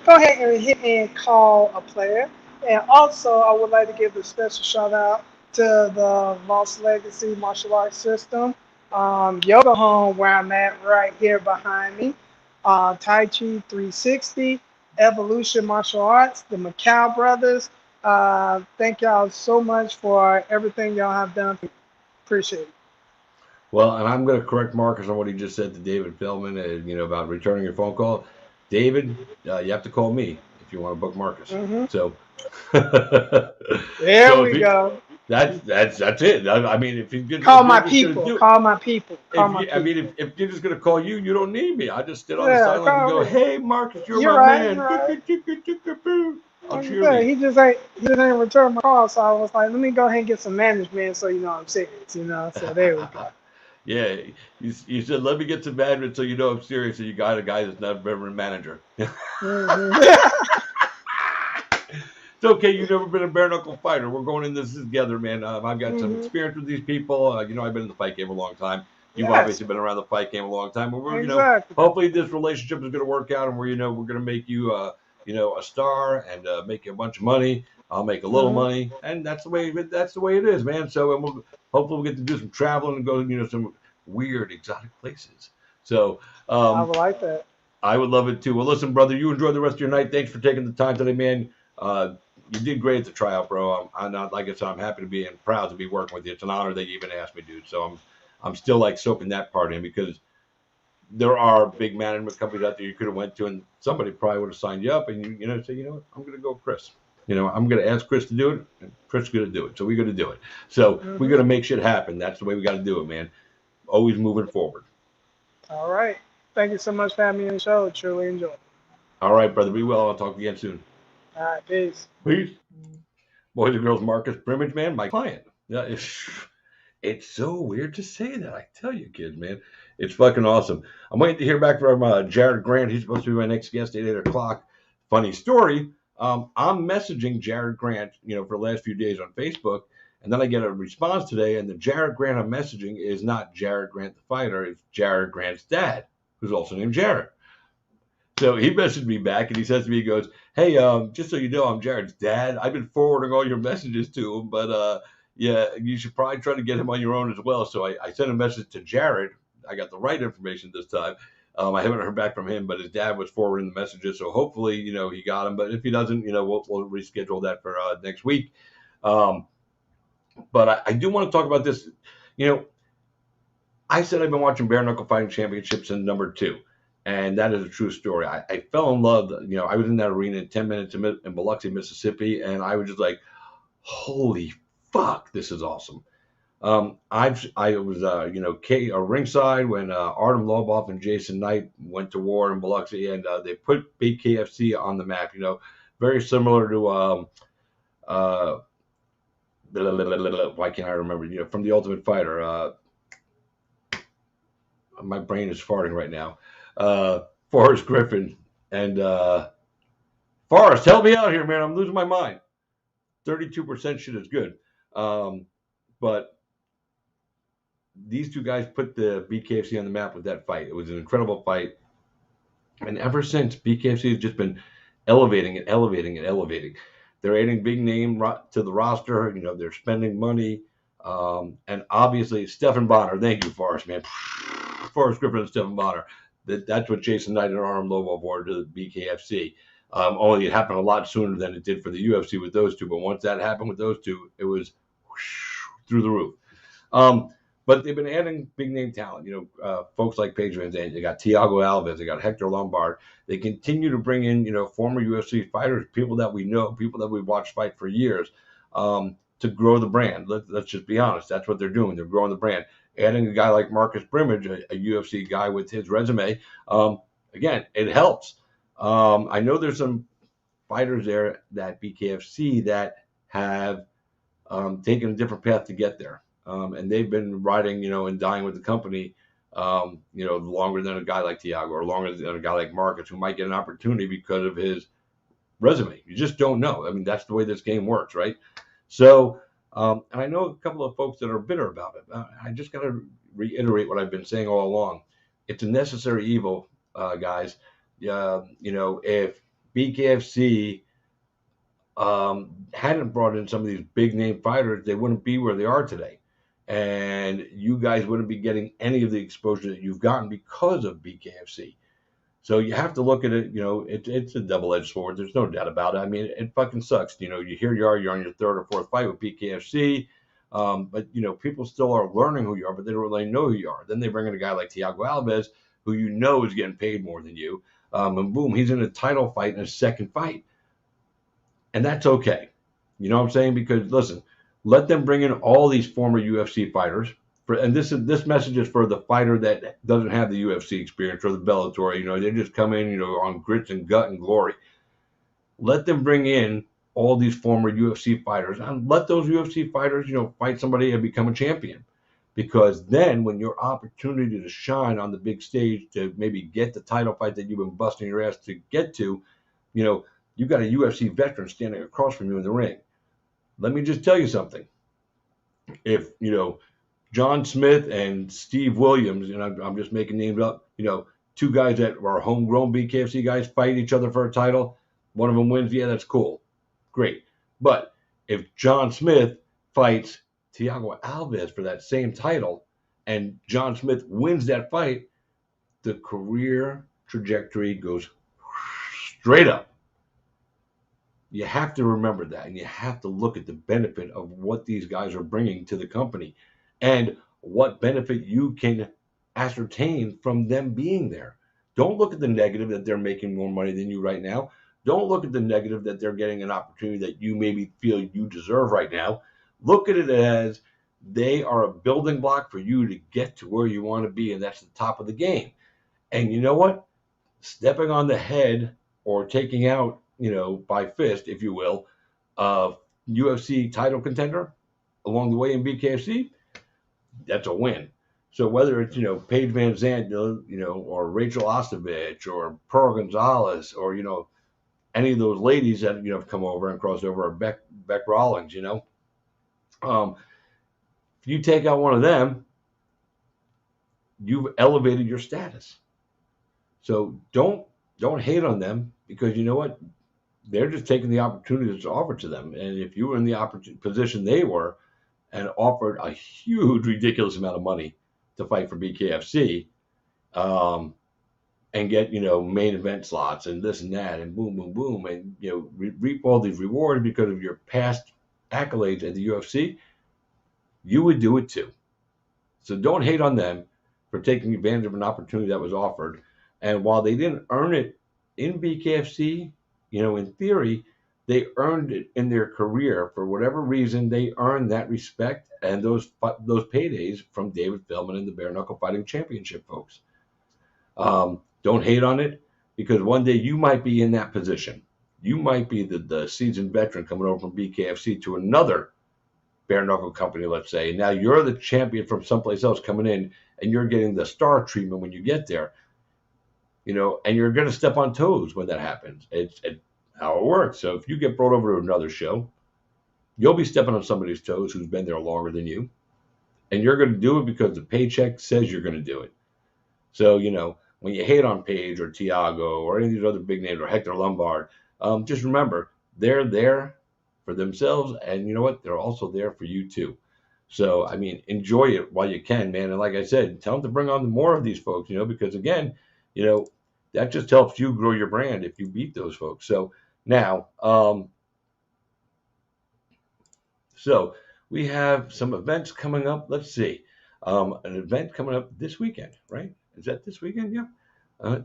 go ahead and hit me and call a player. And also, I would like to give a special shout out to the Lost Legacy Martial Arts System, Yoga Home, where I'm at right here behind me, Tai Chi 360, Evolution Martial Arts, the Macau Brothers. Thank y'all so much for everything y'all have done. Appreciate it. Well, and I'm going to correct Marcus on what he just said to David Feldman, about returning your phone call. David, you have to call me if you want to book Marcus. Mm-hmm. So there we go. That's it. I mean, if you call my people, I mean, if you're just going to call you, you don't need me. I just sit on the sideline and go, "Hey, Marcus, you're my right, man." Right. I'll cheer you. He just ain't return my call, so I was like, let me go ahead and get some management, so I'm serious. So there we go. Yeah, you said, let me get some management so you know I'm serious, and you got a guy that's not ever a manager. Mm-hmm. It's okay, you've never been a bare knuckle fighter. We're going in this together, man. I've got some experience with these people. I've been in the fight game a long time. You've obviously been around the fight game a long time. But we're, hopefully this relationship is going to work out, and we're going to make you, a star and make you a bunch of money. I'll make a little money, and that's the way it is, man. So, and hopefully we'll get to do some traveling and go, some weird, exotic places. So, I would like that. I would love it too. Well, listen, brother, you enjoy the rest of your night. Thanks for taking the time today, man. You did great at the tryout, bro. I'm not, like I said, I'm happy to be and proud to be working with you. It's an honor that you even asked me, dude. So I'm still like soaking that part in, because there are big management companies out there you could have went to, and somebody probably would have signed you up, and say, what, I'm going to go with Chris. I'm going to ask Chris to do it, and Chris is going to do it. So we're going to do it. So we're going to make shit happen. That's the way we got to do it, man. Always moving forward. All right. Thank you so much for having me on the show. Truly enjoyed it. All right, brother. Be well. I'll talk again soon. All right. Peace. Peace. Boys and girls, Marcus Brimage, man, my client. Yeah, it's so weird to say that. I tell you, kids, man, it's fucking awesome. I'm waiting to hear back from Jarod Grant. He's supposed to be my next guest at 8 o'clock. Funny story. I'm messaging Jarod Grant, for the last few days on Facebook, and then I get a response today, and the Jarod Grant I'm messaging is not Jarod Grant the fighter. It's Jarod Grant's dad, who's also named Jarod. So he messaged me back, and he says to me, he goes, "Hey, just so you know, I'm Jared's dad. I've been forwarding all your messages to him, but yeah, you should probably try to get him on your own as well." So I sent a message to Jarod. I got the right information this time. I haven't heard back from him, but his dad was forwarding the messages, so hopefully, he got him. But if he doesn't, we'll reschedule that for next week. But I do want to talk about this. I said I've been watching Bare Knuckle Fighting Championships in #2. And that is a true story. I fell in love. I was in that arena in 10 minutes in Biloxi, Mississippi, and I was just like, holy fuck, this is awesome. I was, ringside when Artem Lobov and Jason Knight went to war in Biloxi, and they put BKFC on the map, very similar to, why can't I remember, from The Ultimate Fighter. My brain is farting right now. Forrest Griffin and Forrest, help me out here, man. I'm losing my mind. 32% shit is good. But these two guys put the BKFC on the map with that fight. It was an incredible fight. And ever since, BKFC has just been elevating and elevating and elevating. They're adding big name to the roster. They're spending money. And obviously, Stephan Bonner. Thank you, Forrest, man. Forrest Griffin and Stephan Bonner. That's what Jason Knight and Artem Lobov were to the BKFC. Only it happened a lot sooner than it did for the UFC with those two. But once that happened with those two, it was through the roof. But they've been adding big name talent. Folks like Paige Van Zandt. They got Thiago Alves. They got Hector Lombard. They continue to bring in, former UFC fighters, people that we know, people that we've watched fight for years, to grow the brand. Let's just be honest. That's what they're doing. They're growing the brand. Adding a guy like Marcus Brimage, a UFC guy with his resume, again, it helps. I know there's some fighters there that BKFC that have taken a different path to get there. And they've been riding, and dying with the company, longer than a guy like Thiago or longer than a guy like Marcus, who might get an opportunity because of his resume. You just don't know. I mean, that's the way this game works, right? So, and I know a couple of folks that are bitter about it. I just got to reiterate what I've been saying all along. It's a necessary evil, guys. If BKFC hadn't brought in some of these big name fighters, they wouldn't be where they are today. And you guys wouldn't be getting any of the exposure that you've gotten because of BKFC. So you have to look at it, it's a double-edged sword. There's no doubt about it. I mean, it fucking sucks. You're on your third or fourth fight with BKFC. But, people still are learning who you are, but they don't really know who you are. Then they bring in a guy like Thiago Alves, who is getting paid more than you. And boom, he's in a title fight in his second fight. And that's okay. You know what I'm saying? Because, listen, let them bring in all these former UFC fighters. And this message is for the fighter that doesn't have the UFC experience or the Bellator. They just come in, on grits and gut and glory. Let them bring in all these former UFC fighters and let those UFC fighters, fight somebody and become a champion. Because then when your opportunity to shine on the big stage to maybe get the title fight that you've been busting your ass to get to, you've got a UFC veteran standing across from you in the ring. Let me just tell you something. If, John Smith and Steve Williams, I'm just making names up, two guys that are homegrown BKFC guys fight each other for a title. One of them wins. Yeah, that's cool. Great. But if John Smith fights Thiago Alves for that same title and John Smith wins that fight, the career trajectory goes straight up. You have to remember that, and you have to look at the benefit of what these guys are bringing to the company and what benefit you can ascertain from them being there. Don't look at the negative that they're making more money than you right now. Don't look at the negative that they're getting an opportunity that you maybe feel you deserve right now. Look at it as they are a building block for you to get to where you want to be, and that's the top of the game. And you know what? Stepping on the head or taking out, by fist, if you will, of UFC title contender along the way in BKFC, that's a win. So whether it's, Paige Van Zandt, or Rachel Ostovich or Pearl Gonzalez or, any of those ladies that, have come over and crossed over, or Beck Rawlings, if you take out one of them, you've elevated your status. So don't hate on them, because you know what? They're just taking the opportunity that's offered to them. And if you were in the position they were and offered a huge, ridiculous amount of money to fight for BKFC, and get, main event slots and this and that and boom, boom, boom, and, reap all these rewards because of your past accolades at the UFC, you would do it too. So don't hate on them for taking advantage of an opportunity that was offered. And while they didn't earn it in BKFC, in theory, they earned it in their career. For whatever reason, they earned that respect and those paydays from David Feldman and the Bare Knuckle Fighting Championship folks. Don't hate on it, because one day you might be in that position. You might be the seasoned veteran coming over from BKFC to another bare knuckle company, let's say. Now you're the champion from someplace else coming in, and you're getting the star treatment when you get there. And you're going to step on toes when that happens. It's how it works. So if you get brought over to another show, you'll be stepping on somebody's toes who's been there longer than you. And you're going to do it because the paycheck says you're going to do it. So, when you hate on Paige or Tiago or any of these other big names, or Hector Lombard, just remember, they're there for themselves. And you know what? They're also there for you too. So, enjoy it while you can, man. And like I said, tell them to bring on more of these folks, because again, that just helps you grow your brand if you beat those folks. So now, so we have some events coming up. Let's see. An event coming up this weekend, right? Is that this weekend? Yeah. Wait,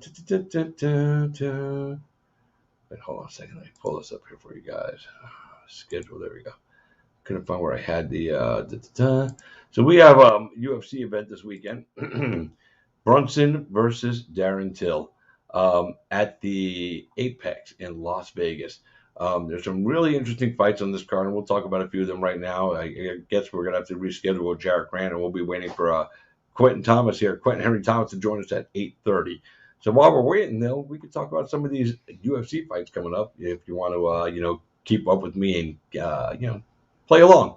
hold on a second. Let me pull this up here for you guys. Schedule. There we go. Couldn't find where I had the. So we have a UFC event this weekend. Brunson versus Darren Till at the Apex in Las Vegas. There's some really interesting fights on this card, and we'll talk about a few of them right now. I guess we're going to have to reschedule with Jarod Grant, and we'll be waiting for Quentin Henry Thomas, to join us at 8:30. So while we're waiting, though, we could talk about some of these UFC fights coming up if you want to, keep up with me and, play along.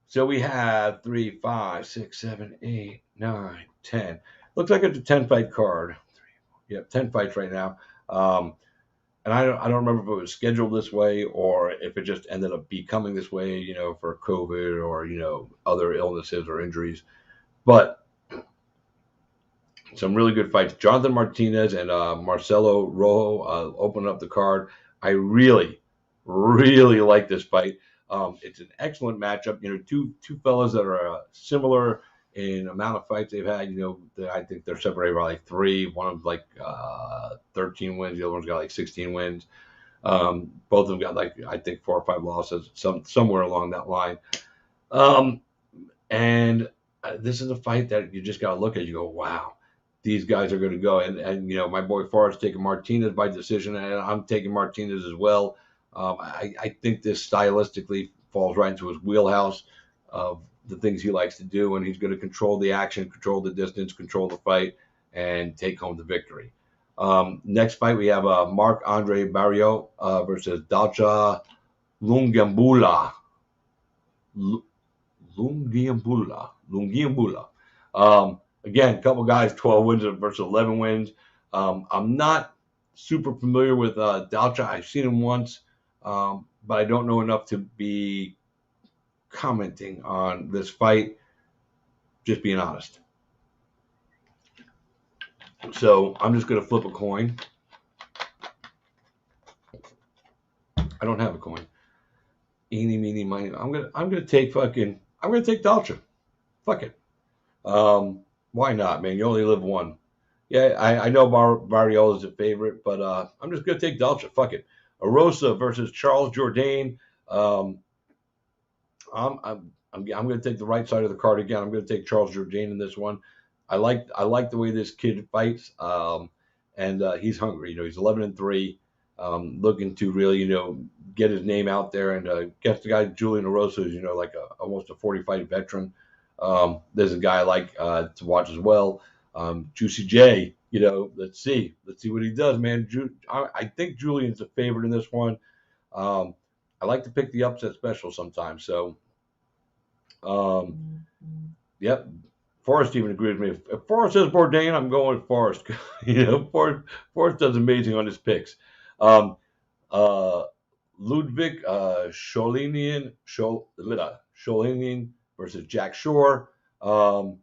So we have 3, 5, 6, 7, 8, 9, 10. Looks like it's a 10-fight card. 10 fights right now. And I don't remember if it was scheduled this way or if it just ended up becoming this way, for COVID or, other illnesses or injuries. But some really good fights. Jonathan Martinez and Marcelo Rojo open up the card. I really, really like this fight. It's an excellent matchup. Two fellas that are similar in amount of fights they've had. I think they're separated by like 3. One of them 13 wins. The other one's got 16 wins. Both of them got I think 4 or 5 losses, somewhere along that line. And this is a fight that you just got to look at. You go, wow, these guys are going to go. And my boy Forrest taking Martinez by decision, and I'm taking Martinez as well. I think this stylistically falls right into his wheelhouse of the things he likes to do, and he's going to control the action, control the distance, control the fight, and take home the victory. Next fight, we have Marc-Andre Barrio versus Dolce Lungiambula. Lungiambula. Again, a couple guys, 12 wins versus 11 wins. I'm not super familiar with Dolce. I've seen him once, but I don't know enough to be commenting on this fight, just being honest. So I'm just going to flip a coin. I don't have a coin. Eeny, meeny, miny. I'm gonna take Dolce. Fuck it. Why not, man? You only live one. Yeah, I know Barrio is a favorite, but I'm just gonna take Dolce. Fuck it. Arosa versus Charles Jourdain. I'm going to take the right side of the card again. I'm going to take Charles Jourdain in this one. I like the way this kid fights, and he's hungry. He's 11-3, looking to really get his name out there, and guess the guy Julian Erosa is, like almost a 40-fight veteran. There's a guy I like to watch as well. Juicy J, let's see what he does, man. I think Julian's a favorite in this one. I like to pick the upset special sometimes. So, yep. Forrest even agrees with me. If Forrest says Bourdain, I'm going with Forrest. Forrest does amazing on his picks. Ludwig Sholinian versus Jack Shore. I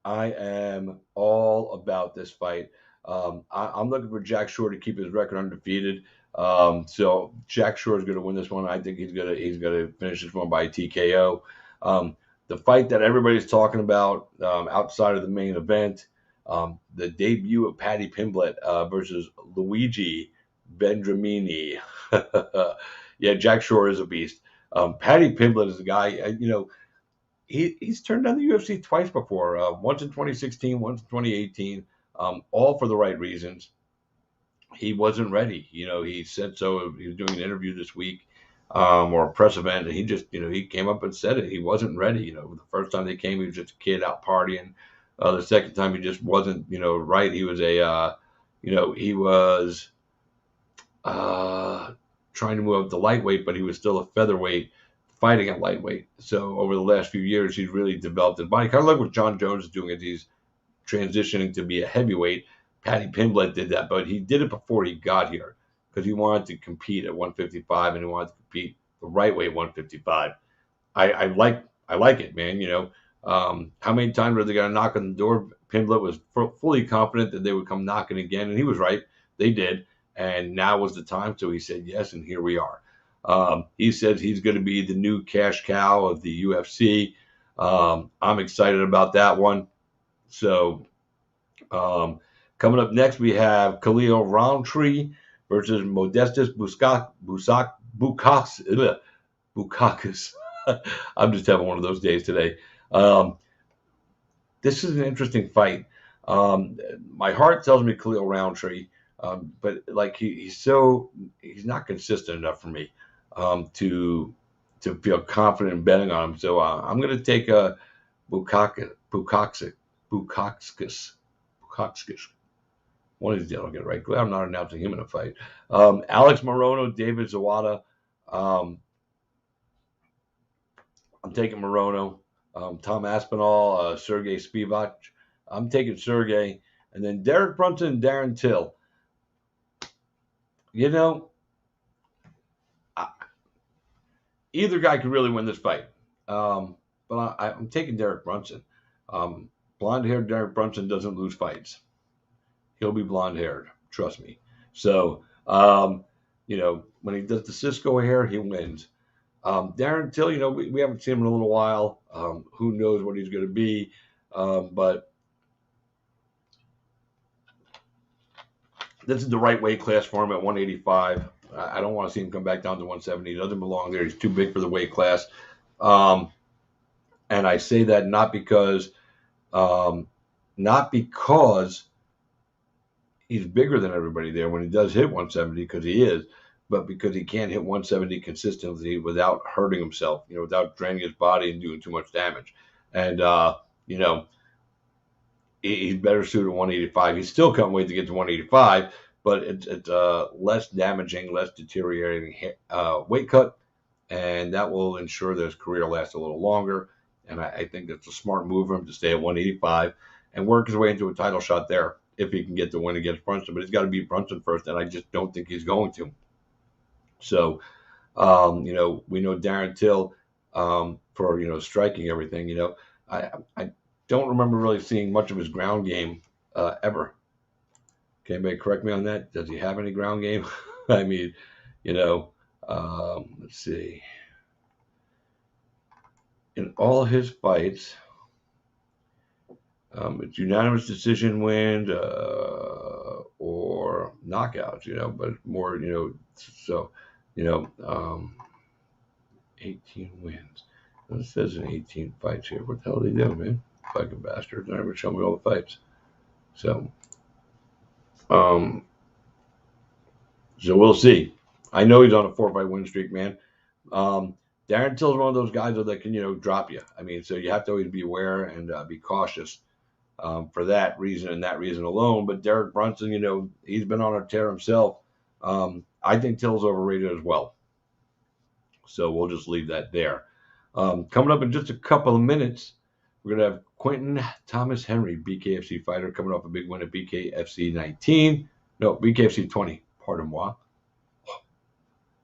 am all about this fight. I'm looking for Jack Shore to keep his record undefeated. So Jack Shore is going to win this one. I think he's gonna finish this one by TKO. The fight that everybody's talking about outside of the main event, the debut of Paddy Pimblett versus Luigi Vendramini. Yeah, Jack Shore is a beast. Paddy Pimblett is a guy, he's turned down the UFC twice before, once in 2016, once in 2018, all for the right reasons. He wasn't ready. He said so. He was doing an interview this week or a press event, and he just, he came up and said it. He wasn't ready. The first time they came, he was just a kid out partying. The second time, he just wasn't, right. He was he was trying to move up to lightweight, but he was still a featherweight fighting at lightweight. So over the last few years, he's really developed his body. Kind of like what John Jones is doing as he's transitioning to be a heavyweight. Paddy Pimblett did that, but he did it before he got here because he wanted to compete at 155 and he wanted to compete the right way at 155. I like it, man. How many times were they going to knock on the door? Pimblett was fully confident that they would come knocking again, and he was right. They did, and now was the time. So he said yes, and here we are. He says he's going to be the new cash cow of the UFC. I'm excited about that one. So coming up next, we have Khalil Roundtree versus Modesto Bukakus. I'm just having one of those days today. This is an interesting fight. My heart tells me Khalil Roundtree, but like he's not consistent enough for me to feel confident in betting on him. So I'm going to take a Bukakus. One of these days I'll get it right. Glad I'm not announcing him in a fight. Alex Morono, David Zawada. I'm taking Morono. Tom Aspinall, Sergey Spivak. I'm taking Sergey. And then Derek Brunson and Darren Till. Either guy could really win this fight. But I'm taking Derek Brunson. Blonde-haired Derek Brunson doesn't lose fights. He'll be blonde-haired. Trust me. So, when he does the Cisco hair, he wins. Darren Till, we haven't seen him in a little while. Who knows what he's going to be. But this is the right weight class for him at 185. I don't want to see him come back down to 170. He doesn't belong there. He's too big for the weight class. And I say that not because he's bigger than everybody there when he does hit 170, because he is, but because he can't hit 170 consistently without hurting himself, without draining his body and doing too much damage. And, he's better suited at 185. He still can't wait to get to 185, but it's less damaging, less deteriorating weight cut, and that will ensure that his career lasts a little longer. And I think that's a smart move for him to stay at 185 and work his way into a title shot there if he can get the win against Brunson. But he's got to beat Brunson first, and I just don't think he's going to. So, we know Darren Till for, striking everything. I don't remember really seeing much of his ground game ever. Can anybody correct me on that? Does he have any ground game? I mean, let's see. In all his fights, it's unanimous decision win or knockouts, but more, so, 18 wins. It says in 18 fights here. What the hell did he do, man? Fucking bastard. They're never showing me all the fights. So we'll see. I know he's on a 4-fight win streak, man. Darren Till's one of those guys that can, drop you. I mean, so you have to always be aware and be cautious for that reason and that reason alone. But Derek Brunson, he's been on a tear himself. I think Till's overrated as well. So we'll just leave that there. Coming up in just a couple of minutes, we're going to have Quentin Thomas Henry, BKFC fighter, coming off a big win at BKFC 19. No, BKFC 20. Pardon moi.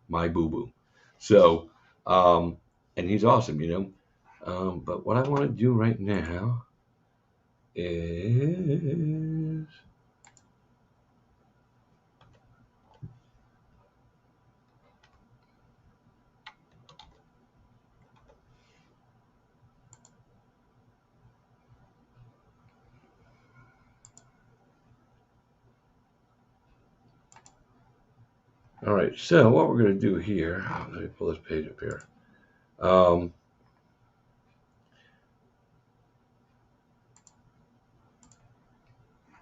My boo-boo. So, and he's awesome. But what I want to do right now is... All right, so what we're going to do here, let me pull this page up here. All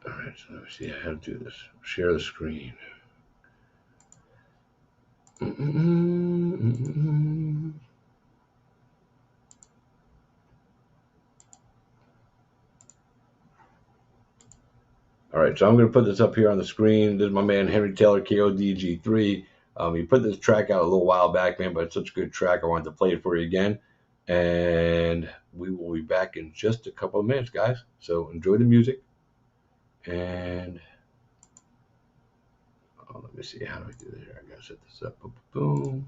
right, so let me see how to do this. Share the screen. All right, so I'm going to put this up here on the screen. This is my man Henry Taylor, KODG3. He put this track out a little while back, man, but it's such a good track. I wanted to play it for you again. And we will be back in just a couple of minutes, guys. So enjoy the music. And let me see, how do I do this here? I got to set this up. Boom, boom.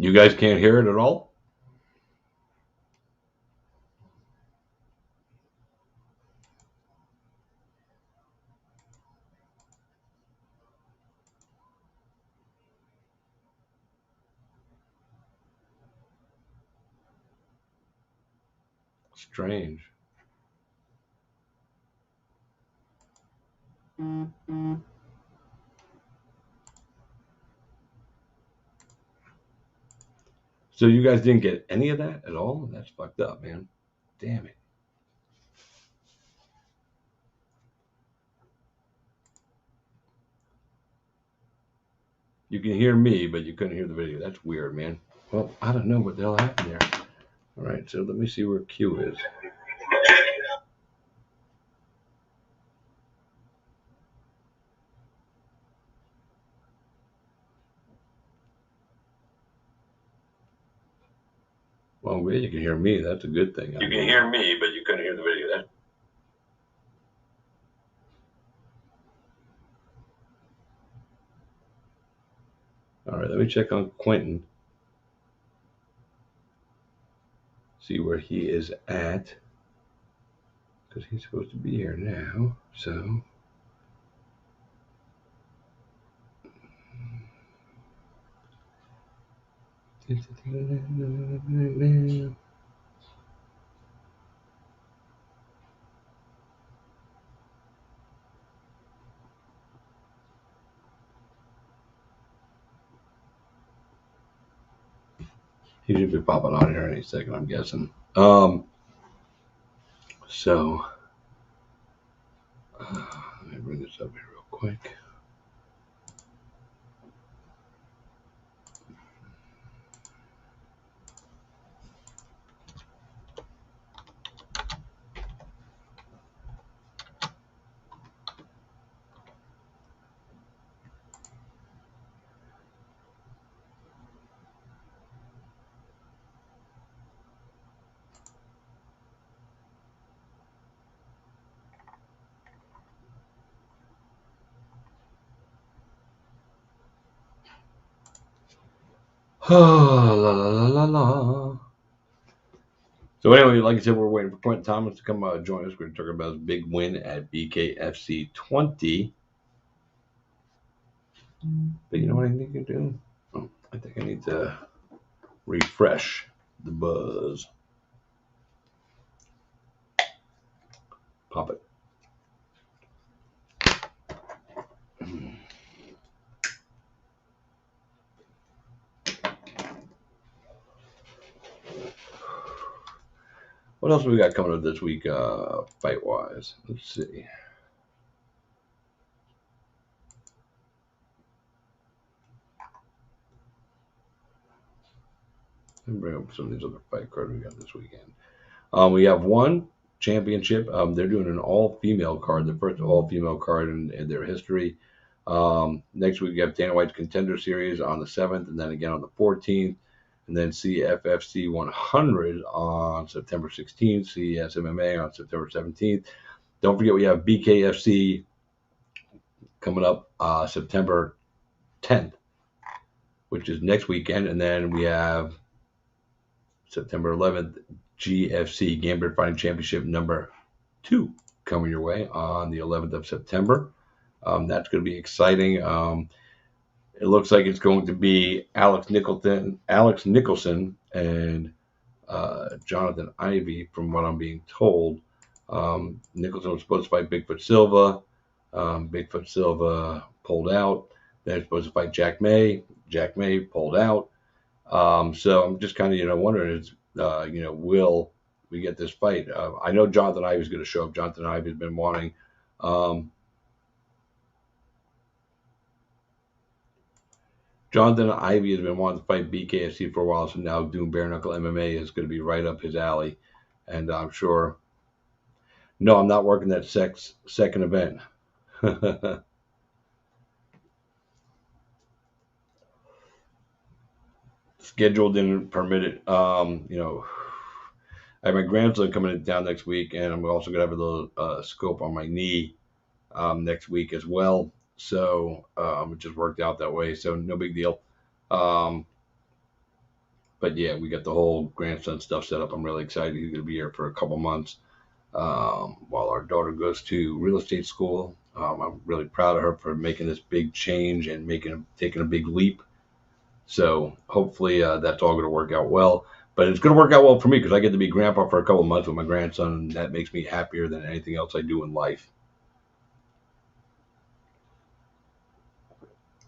You guys can't hear it at all? Strange. So you guys didn't get any of that at all? That's fucked up, man. Damn it. You can hear me, but you couldn't hear the video. That's weird, man. Well, I don't know what the hell happened there. All right, so let me see where Q is. Well, you can hear me. That's a good thing. You can hear me, but you couldn't hear the video. All right, let me check on Quentin. See where he is at. Because he's supposed to be here now. So. He should be popping on here any second, I'm guessing. So, let me bring this up here real quick. La la la la la. So anyway, like I said, we're waiting for Quentin Thomas to come join us. We're talking about his big win at BKFC 20. But you know what I need to do? Oh, I think I need to refresh the buzz. Pop it. What else we got coming up this week, fight-wise? Let's see. Let me bring up some of these other fight cards we got this weekend. We have one championship. They're doing an all-female card, the first all-female card in their history. Next week, we have Dana White's Contender Series on the 7th, and then again on the 14th. And then CFFC 100 on September 16th, CSMMA on September 17th. Don't forget we have BKFC coming up September 10th, which is next weekend. And then we have September 11th, GFC, Gambler Fighting Championship number 2 coming your way on the 11th of September. That's going to be exciting. It looks like it's going to be Alex Nicholson, and Jonathan Ivey, from what I'm being told. Nicholson was supposed to fight Bigfoot Silva. Bigfoot Silva pulled out. They're supposed to fight Jack May. Jack May pulled out. So I'm just kind of, wondering, will we get this fight? I know Jonathan Ivey is going to show up. Jonathan Ivey has been wanting. Jonathan Ivey has been wanting to fight BKFC for a while, so now doing bare knuckle MMA is going to be right up his alley. And I'm sure. No, I'm not working that second event. Schedule didn't permit it. I have my grandson coming down next week, and I'm also going to have a little scope on my knee next week as well. So it just worked out that way. So no big deal. But yeah, we got the whole grandson stuff set up. I'm really excited. He's going to be here for a couple months while our daughter goes to real estate school. I'm really proud of her for making this big change and taking a big leap. So hopefully that's all going to work out well. But it's going to work out well for me because I get to be grandpa for a couple of months with my grandson, and that makes me happier than anything else I do in life.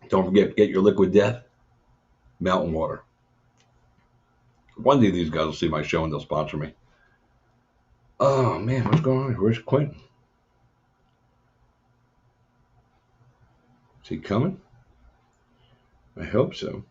Don't forget, get your liquid death, mountain water. One day these guys will see my show and they'll sponsor me. Oh man, what's going on? Where's Quentin? Is he coming? I hope so.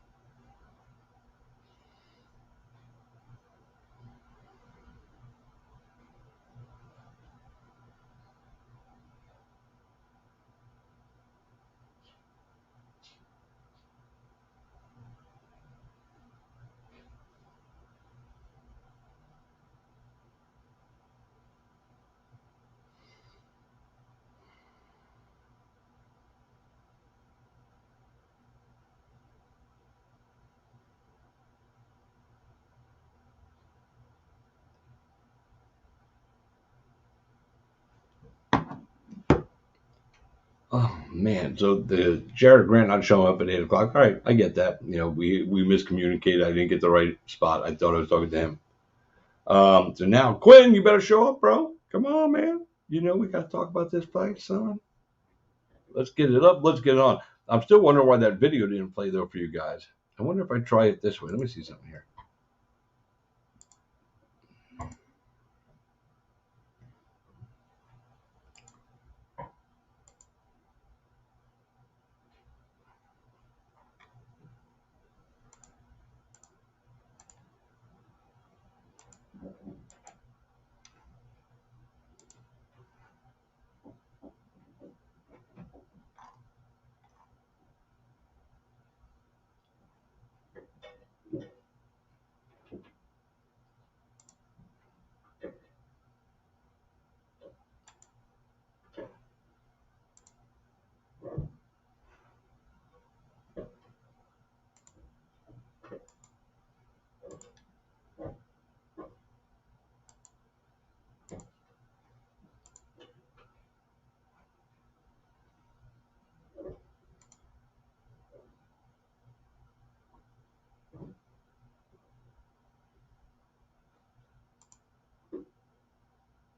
Oh man, so the Jarod grant not showing up at 8 o'clock. All right, I get that. You know, we miscommunicated. I didn't get the right spot. I thought I was talking to him. So now, Quinn, you better show up, bro. Come on, man. You know we got to talk about this fight, son. Let's get it up. Let's get it on. I'm still wondering why that video didn't play though for you guys. I wonder if I try it this way. Let me see something here.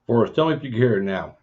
Forrest, tell me if you can hear it now.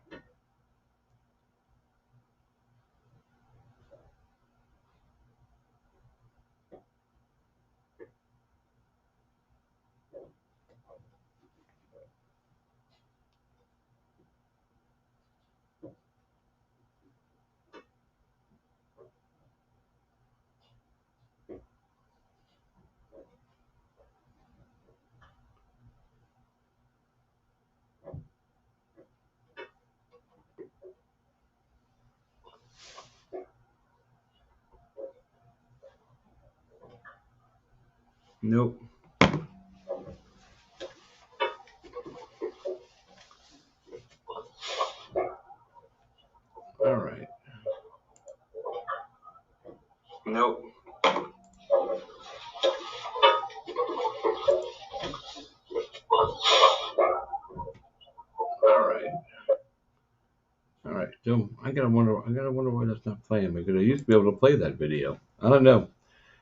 Nope. All right. Nope. All right. All right. So I gotta wonder why that's not playing because I used to be able to play that video. I don't know.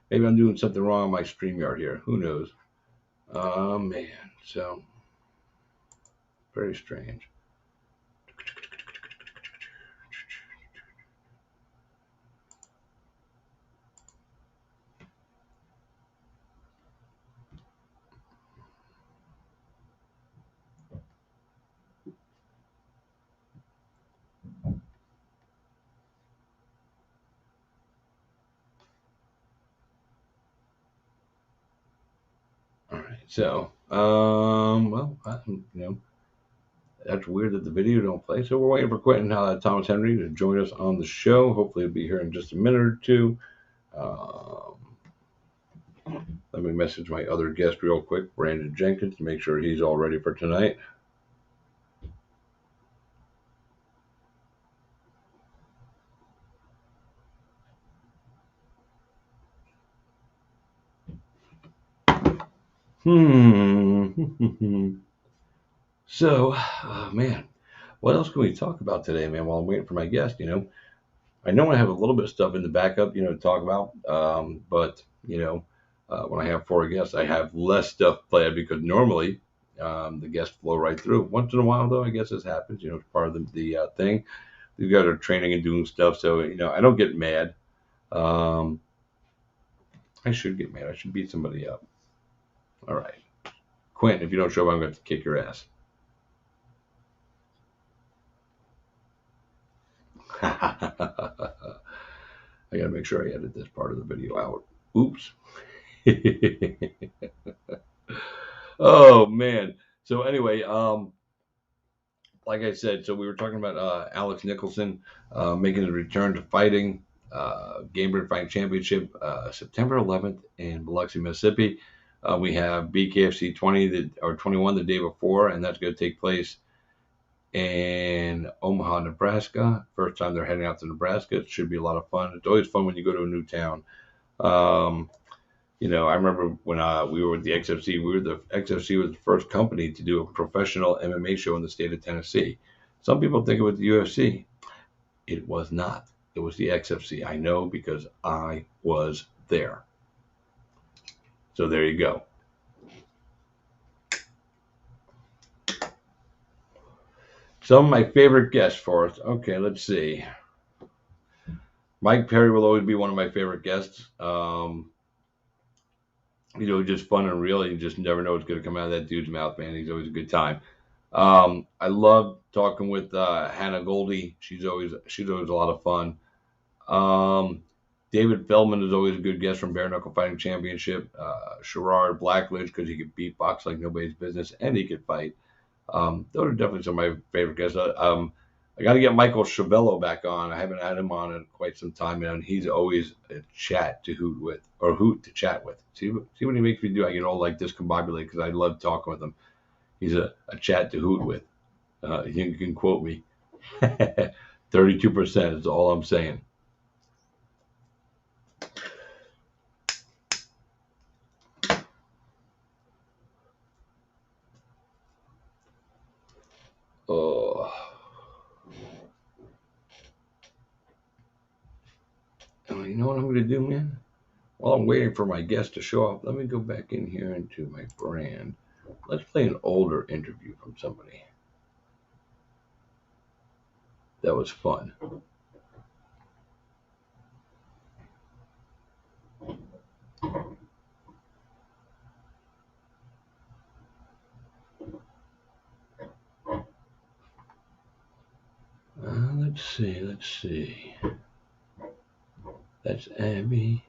Maybe I'm doing something wrong on my StreamYard here. Who knows? Oh man. So very strange. All right. So well, that's weird that the video don't play. So we're waiting for Quentin Thomas Henry to join us on the show. Hopefully he'll be here in just a minute or two. Let me message my other guest real quick, Brandon Jenkins, to make sure he's all ready for tonight. So, oh, man, what else can we talk about today, man, while I'm waiting for my guest, I know I have a little bit of stuff in the backup, to talk about, but, when I have 4 guests, I have less stuff planned because normally the guests flow right through. Once in a while, though, I guess this happens, it's part of the thing. These guys are training and doing stuff, so, I don't get mad. I should get mad. I should beat somebody up. All right. Quentin, if you don't show up, I'm going to kick your ass. I got to make sure I edit this part of the video out. Oops. Oh, man. So anyway, like I said, so we were talking about Alex Nicholson making a return to fighting, Game Fighting Championship, September 11th in Biloxi, Mississippi. We have BKFC 21 the day before, and that's going to take place in Omaha, Nebraska. First time they're heading out to Nebraska. It should be a lot of fun. It's always fun when you go to a new town. I remember when we were with the XFC, the XFC was the first company to do a professional MMA show in the state of Tennessee. Some people think it was the UFC. It was not. It was the XFC. I know because I was there. So there you go. Some of my favorite guests for us. Okay, let's see. Mike Perry will always be one of my favorite guests. Just fun and real. You just never know what's going to come out of that dude's mouth, man. He's always a good time. I love talking with Hannah Goldie. She's always a lot of fun. David Feldman is always a good guest from Bare Knuckle Fighting Championship. Sherrard Blackledge, because he could beatbox like nobody's business, and he could fight. Those are definitely some of my favorite guests. I got to get Michael Chavello back on. I haven't had him on in quite some time, and he's always a chat to hoot to chat with. See what he makes me do? I get all like discombobulated because I love talking with him. He's a chat to hoot with. You can quote me. 32% is all I'm saying. Oh. You know what I'm going to do, man? While I'm waiting for my guest to show up, let me go back in here into my brand. Let's play an older interview from somebody. That was fun. Let's see. That's Abby.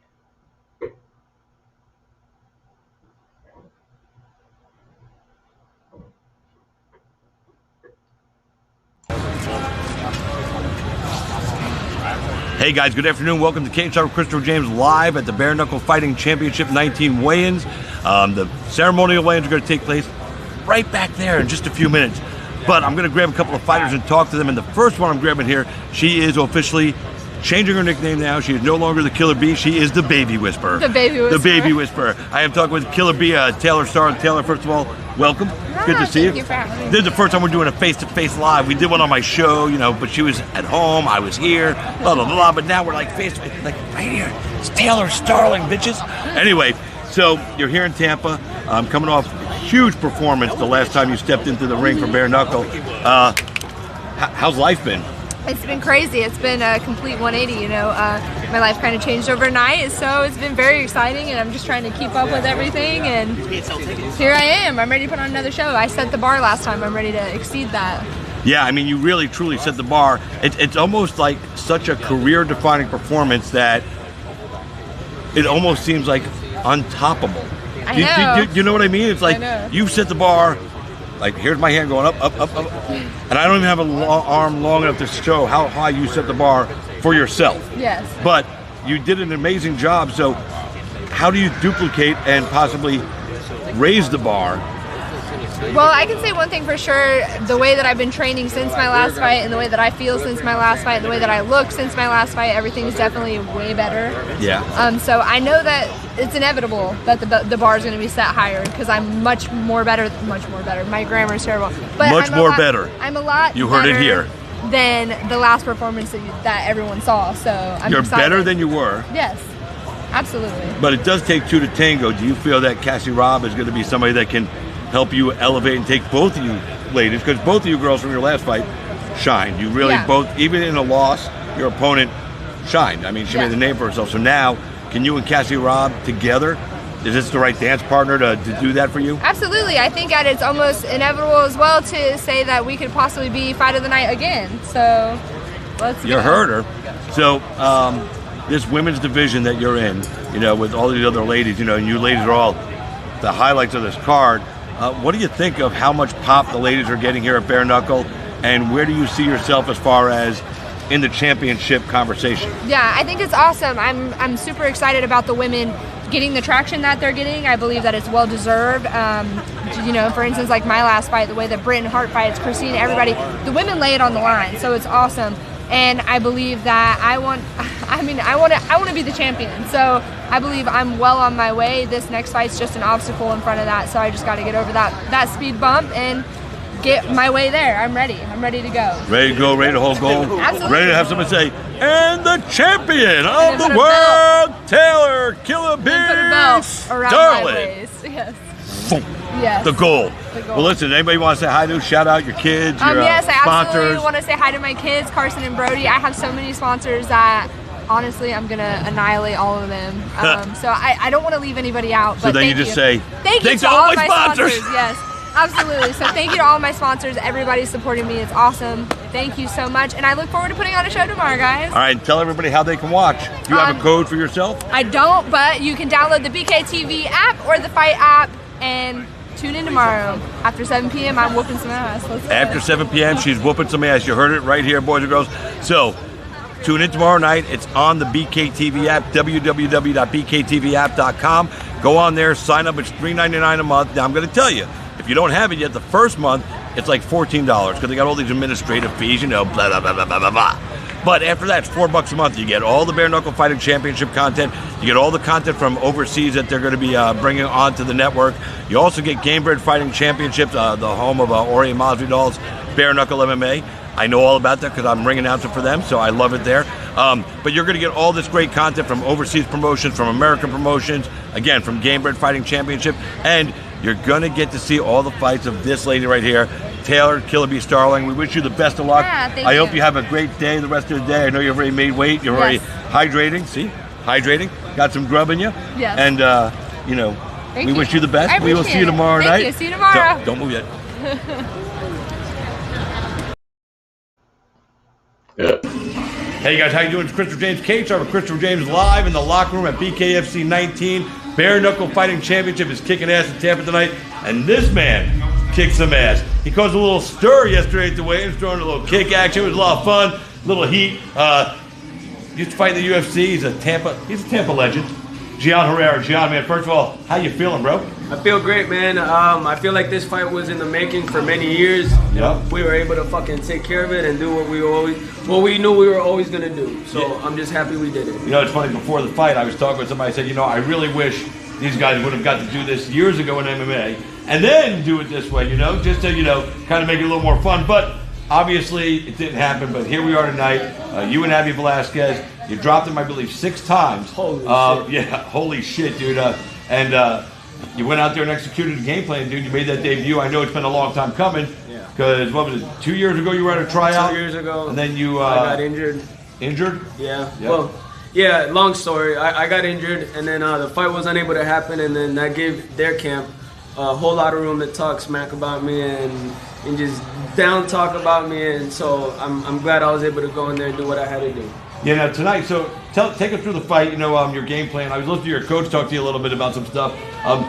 Hey guys, good afternoon. Welcome to Cage Star with Christopher James live at the Bare Knuckle Fighting Championship 19 weigh-ins. The ceremonial weigh-ins are going to take place right back there in just a few minutes. But I'm going to grab a couple of fighters and talk to them. And the first one I'm grabbing here, she is officially changing her nickname now. She is no longer the Killer Bee. She is the Baby Whisperer. The Baby Whisperer. The Baby Whisperer. I am talking with Killer Bee, Taylor Starr. Taylor, first of all, welcome. Good to see you. Thank you for having me. This is the first time we're doing a face-to-face live. We did one on my show, but she was at home. I was here, blah, blah, blah. But now we're like face-to-face, like right here. It's Taylor Starling, bitches. Anyway, so you're here in Tampa. Coming off a huge performance the last time you stepped into the ring for Bare Knuckle. How's life been? It's been crazy. It's been a complete 180, my life kind of changed overnight, so it's been very exciting, and I'm just trying to keep up with everything, and here I am. I'm ready to put on another show. I set the bar last time. I'm ready to exceed that. Yeah, I mean, you really, truly set the bar. It's almost like such a career-defining performance that it almost seems like untoppable. I know. You know what I mean? It's like you've set the bar. Like, here's my hand going up, up, up, up. And I don't even have an arm long enough to show how high you set the bar for yourself. Yes. But you did an amazing job. So how do you duplicate and possibly raise the bar Well, I can say one thing for sure. The way that I've been training since my last fight and the way that I feel since my last fight and the way that I look since my last fight, everything is definitely way better. Yeah. So I know that it's inevitable that the bar is going to be set higher because I'm much more better. My grammar is terrible. But Much I'm more a lot, better. I'm a lot You heard it better here. than the last performance that everyone saw. So I'm You're excited. better than you were. Yes, absolutely. But it does take two to tango. Do you feel that Cassie Robb is going to be somebody that can help you elevate and take both of you ladies? Because both of you girls from your last fight shined. You really both, even in a loss, your opponent shined. I mean, she made the name for herself. So now, can you and Cassie Robb together, is this the right dance partner to do that for you? Absolutely. I think that it's almost inevitable as well to say that we could possibly be fight of the night again. So let's You go. heard her. So this women's division that you're in, you know, with all these other ladies, you know, and you ladies are all the highlights of this card. What do you think of how much pop the ladies are getting here at Bare Knuckle, and where do you see yourself as far as in the championship conversation? Yeah, I think it's awesome. I'm super excited about the women getting the traction that they're getting. I believe that it's well deserved. You know, for instance, like my last fight, the way that Britain Hart fights, Christine, everybody, the women lay it on the line, so it's awesome. And I believe that I want to be the champion. So I believe I'm well on my way. This next fight's just an obstacle in front of that. So I just got to get over that speed bump and get my way there. I'm ready. I'm ready to go. Ready to go, ready to hold goal? Absolutely. Ready to have someone say, and the champion of the put a world, Taylor Killer And put a belt around my waist. Yes. Yes. The goal. The goal. Well, listen, anybody want to say hi to? Shout out your kids, your Yes, I absolutely sponsors. want to say hi to my kids, Carson and Brody. I have so many sponsors that honestly I'm going to annihilate all of them. So I don't want to leave anybody out. So But then thank you just you. say, thank you thanks to to all all my my sponsors. Yes, absolutely. So thank you to all my sponsors. Everybody's supporting me. It's awesome. Thank you so much. And I look forward to putting on a show tomorrow, guys. All right, tell everybody how they can watch. Do you have a code for yourself? I don't, but you can download the BKTV app or the Fight app and tune in tomorrow. After 7 p.m., I'm whooping some ass. Let's go. After 7 p.m., she's whooping some ass. You heard it right here, boys and girls. So tune in tomorrow night. It's on the BKTV app, www.bktvapp.com. Go on there, sign up. It's $3.99 a month. Now, I'm going to tell you, if you don't have it yet, the first month, it's like $14 because they got all these administrative fees, you know, blah, blah, blah, blah, blah, blah, blah. But after that, it's $4 a month. You get all the Bare Knuckle Fighting Championship content. You get all the content from overseas that they're going to be bringing onto the network. You also get Game Bred Fighting Championships, the home of Ori Masvidal's Bare Knuckle MMA. I know all about that because I'm ring announcer for them, so I love it there. But you're going to get all this great content from overseas promotions, from American promotions, again, from Game Bred Fighting Championship, and you're going to get to see all the fights of this lady right here, Taylor Killer Bee Starling. We wish you the best of luck. Yeah, thank I you. hope you have a great day the rest of the day. I know you've already made weight. You're already hydrating. See? Hydrating. Got some grub in you. Yes. And, you know, Thank we you. wish you the best. I We will see you appreciate it. tomorrow Thank night. you. See you tomorrow. Don't move yet. Hey guys, how you doing? It's Christopher James, KHR with Christopher James live in the locker room at BKFC 19. Bare Knuckle Fighting Championship is kicking ass in Tampa tonight, and this man kicks some ass. He caused a little stir yesterday at the weigh-ins, throwing a little kick action. It was a lot of fun, a little heat. Used to fight in the UFC. He's a Tampa legend. Gian Herrera. Gian, man, first of all, how you feeling, bro? I feel great, man. I feel like this fight was in the making for many years. Yep. We were able to fucking take care of it and do what we knew we were always gonna do. So I'm just happy we did it. You know, it's funny, before the fight, I was talking with somebody, I said, you know, I really wish these guys would have got to do this years ago in MMA and then do it this way, you know, just to, you know, kind of make it a little more fun. But obviously, it didn't happen, but here we are tonight. You and Abby Velasquez, you dropped him, I believe, 6 times. Holy shit. Yeah, holy shit, dude. You went out there and executed the game plan, dude. You made that debut. I know it's been a long time coming. Yeah. Because, what was it, 2 years ago you were at a tryout? 2 years ago. And then you... I got injured. Injured? Yeah. Yep. Well, yeah, long story. I got injured, and then the fight was unable to happen, and then that gave their camp a whole lot of room to talk smack about me and just down talk about me, and so I'm glad I was able to go in there and do what I had to do. Yeah, now tonight, so take us through the fight, you know, your game plan. I was listening to your coach talk to you a little bit about some stuff.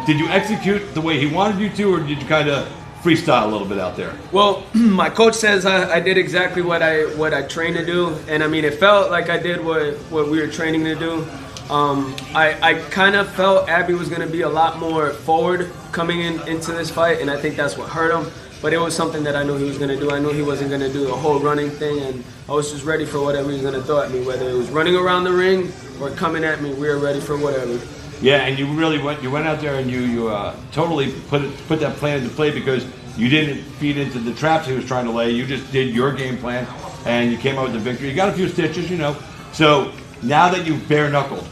Did you execute the way he wanted you to, or did you kind of freestyle a little bit out there? Well, my coach says I did exactly what I trained to do, and I mean, it felt like I did what we were training to do. I kind of felt Abby was going to be a lot more forward coming into this fight, and I think that's what hurt him. But it was something that I knew he was going to do. I knew he wasn't going to do the whole running thing, and I was just ready for whatever he was going to throw at me, whether it was running around the ring or coming at me. We were ready for whatever. Yeah, and you really went out there and you totally put that plan into play, because you didn't feed into the traps he was trying to lay. You just did your game plan, and you came out with the victory. You got a few stitches, you know. So now that you've bare knuckled,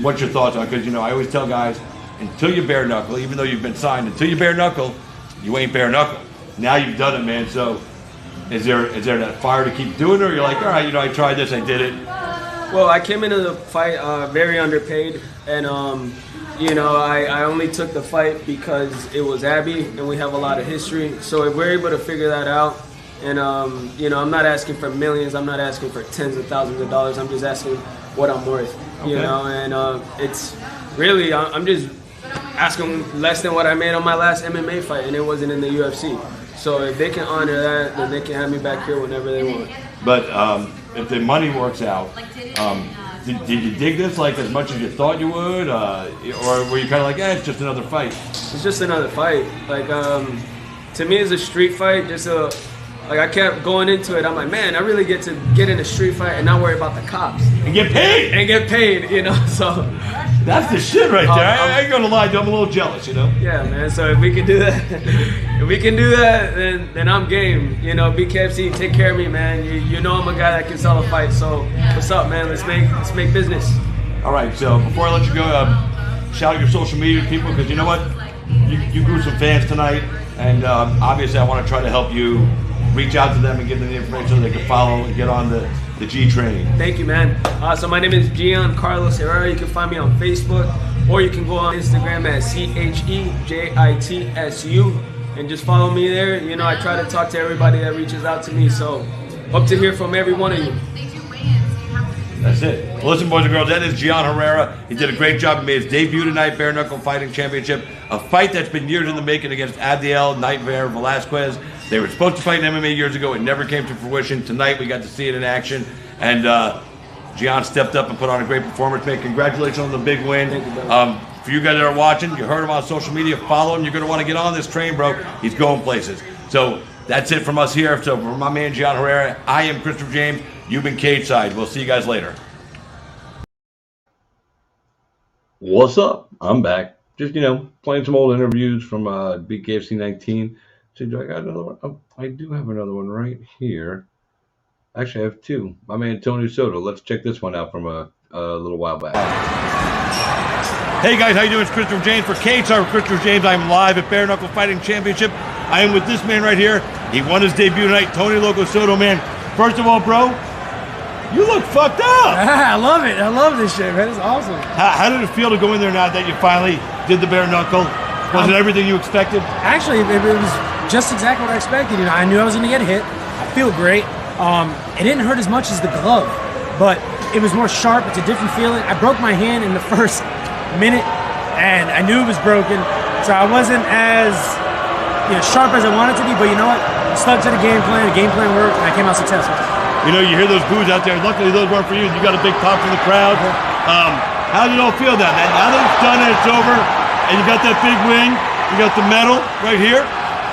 what's your thoughts on it? Because, I always tell guys, until you bare knuckle, even though you've been signed, until you bare knuckle, you ain't bare knuckle. Now you've done it, man. So is there that fire to keep doing it, or you're like, all right, I tried this, I did it? Well, I came into the fight very underpaid, and I only took the fight because it was Abby, and we have a lot of history. So if we're able to figure that out, and I'm not asking for millions, I'm not asking for tens of thousands of dollars. I'm just asking what I'm worth, Okay. and it's really I'm just asking less than what I made on my last MMA fight, and it wasn't in the UFC. So if they can honor that, then they can have me back here whenever they want. But if the money works out, did you dig this like as much as you thought you would, or were you kind of like, it's just another fight? It's just another fight. Like to me, it's a street fight. I kept going into it. I'm like, man, I really get to get in a street fight and not worry about the cops And get paid. So That's the shit right there. I ain't gonna lie, dude, I'm a little jealous, Yeah, man. So if we can do that, then I'm game. BKFC, take care of me, man. You know I'm a guy that can sell a fight. So what's up, man? Let's make business. All right. So before I let you go, shout out your social media to people, because you know what, you grew some fans tonight, and obviously I want to try to help you reach out to them and give them the information so they can follow and get on the G train. Thank you, man. So my name is Gian Carlos Herrera. You can find me on Facebook, or you can go on Instagram at CHEJITSU and just follow me there. I try to talk to everybody that reaches out to me, so hope to hear from every one of you. That's it. Well, listen, boys and girls, that is Gian Herrera. He did a great job. He made his debut tonight, Bare Knuckle Fighting Championship, a fight that's been years in the making against Abdiel Nightmare Velasquez. They were supposed to fight in MMA years ago. It never came to fruition. Tonight, we got to see it in action. And Gian stepped up and put on a great performance. Man, congratulations on the big win. Thank you, brother. For you guys that are watching, you heard him on social media. Follow him. You're going to want to get on this train, bro. He's going places. So that's it from us here. So for my man, Gian Herrera, I am Christopher James. You've been Cage Side. We'll see you guys later. What's up? I'm back. Just, playing some old interviews from BKFC 19. So do I got another one? Oh, I do have another one right here. Actually, I have two. My man, Tony Soto. Let's check this one out from a little while back. Hey guys, how you doing? It's Christopher James for Cage Side with Christopher James. I'm live at Bare Knuckle Fighting Championship. I am with this man right here. He won his debut tonight, Tony Loco Soto, man. First of all, bro, you look fucked up. I love it. I love this shit, man. It's awesome. How did it feel to go in there now that you finally did the bare knuckle? Was it everything you expected? Actually, it was just exactly what I expected. I knew I was going to get hit. I feel great. It didn't hurt as much as the glove, but it was more sharp. It's a different feeling. I broke my hand in the first minute, and I knew it was broken, so I wasn't as sharp as I wanted to be. But you know what? I stuck to the game plan. The game plan worked, and I came out successful. You hear those boos out there. Luckily, those weren't for you. You got a big pop from the crowd. How did it all feel now that it's done and it's over, and you got that big win, you got the medal right here?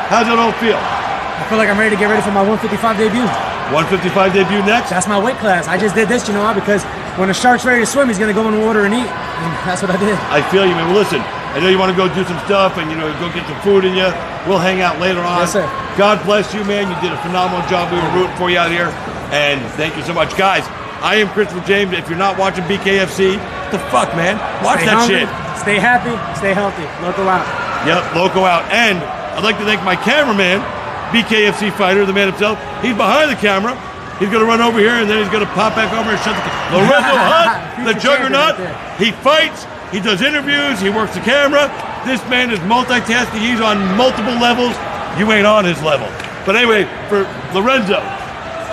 How does it all feel? I feel like I'm ready to get ready for my 155 debut. 155 debut next? That's my weight class. I just did this, because when a shark's ready to swim, he's going to go in the water and eat. And that's what I did. I feel you, man. Well, listen, I know you want to go do some stuff and, go get some food in you. We'll hang out later on. Yes, sir. God bless you, man. You did a phenomenal job. We were rooting for you out here. And thank you so much. Guys, I am Christopher James. If you're not watching BKFC, what the fuck, man? Watch Stay that hungry, shit. Stay happy, stay healthy. Loco out. Yep, Loco out. And I'd like to thank my cameraman, BKFC fighter, the man himself. He's behind the camera. He's going to run over here, and then he's going to pop back over and shut the camera. Lorenzo Hunt, the juggernaut. He fights. He does interviews. He works the camera. This man is multitasking. He's on multiple levels. You ain't on his level. But anyway, for Lorenzo,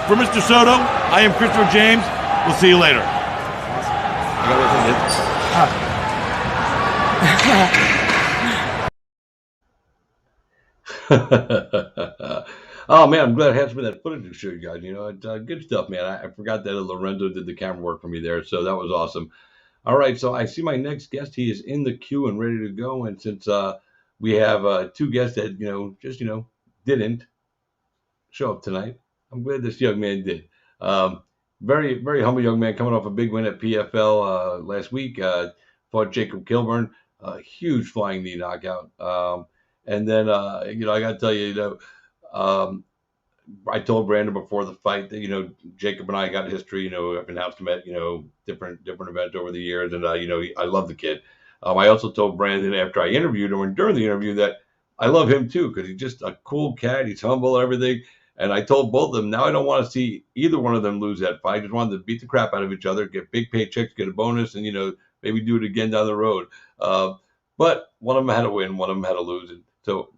for Mr. Soto, I am Christopher James. We'll see you later. Oh man, I'm glad I had some of that footage to show you guys. It's good stuff, man. I forgot that Lorenzo did the camera work for me there, so that was awesome. All right, so I see my next guest. He is in the queue and ready to go. And since we have two guests that didn't show up tonight, I'm glad this young man did. Very, very humble young man coming off a big win at PFL last week. Fought Jacob Kilburn, huge flying knee knockout. And then I got to tell you, I told Brandon before the fight that Jacob and I got history. I've announced him at different events over the years, and I love the kid. I also told Brandon after I interviewed him and during the interview that I love him too because he's just a cool cat. He's humble and everything. And I told both of them now I don't want to see either one of them lose that fight. I just wanted to beat the crap out of each other, get big paychecks, get a bonus, and maybe do it again down the road. But one of them had to win, one of them had to lose. And so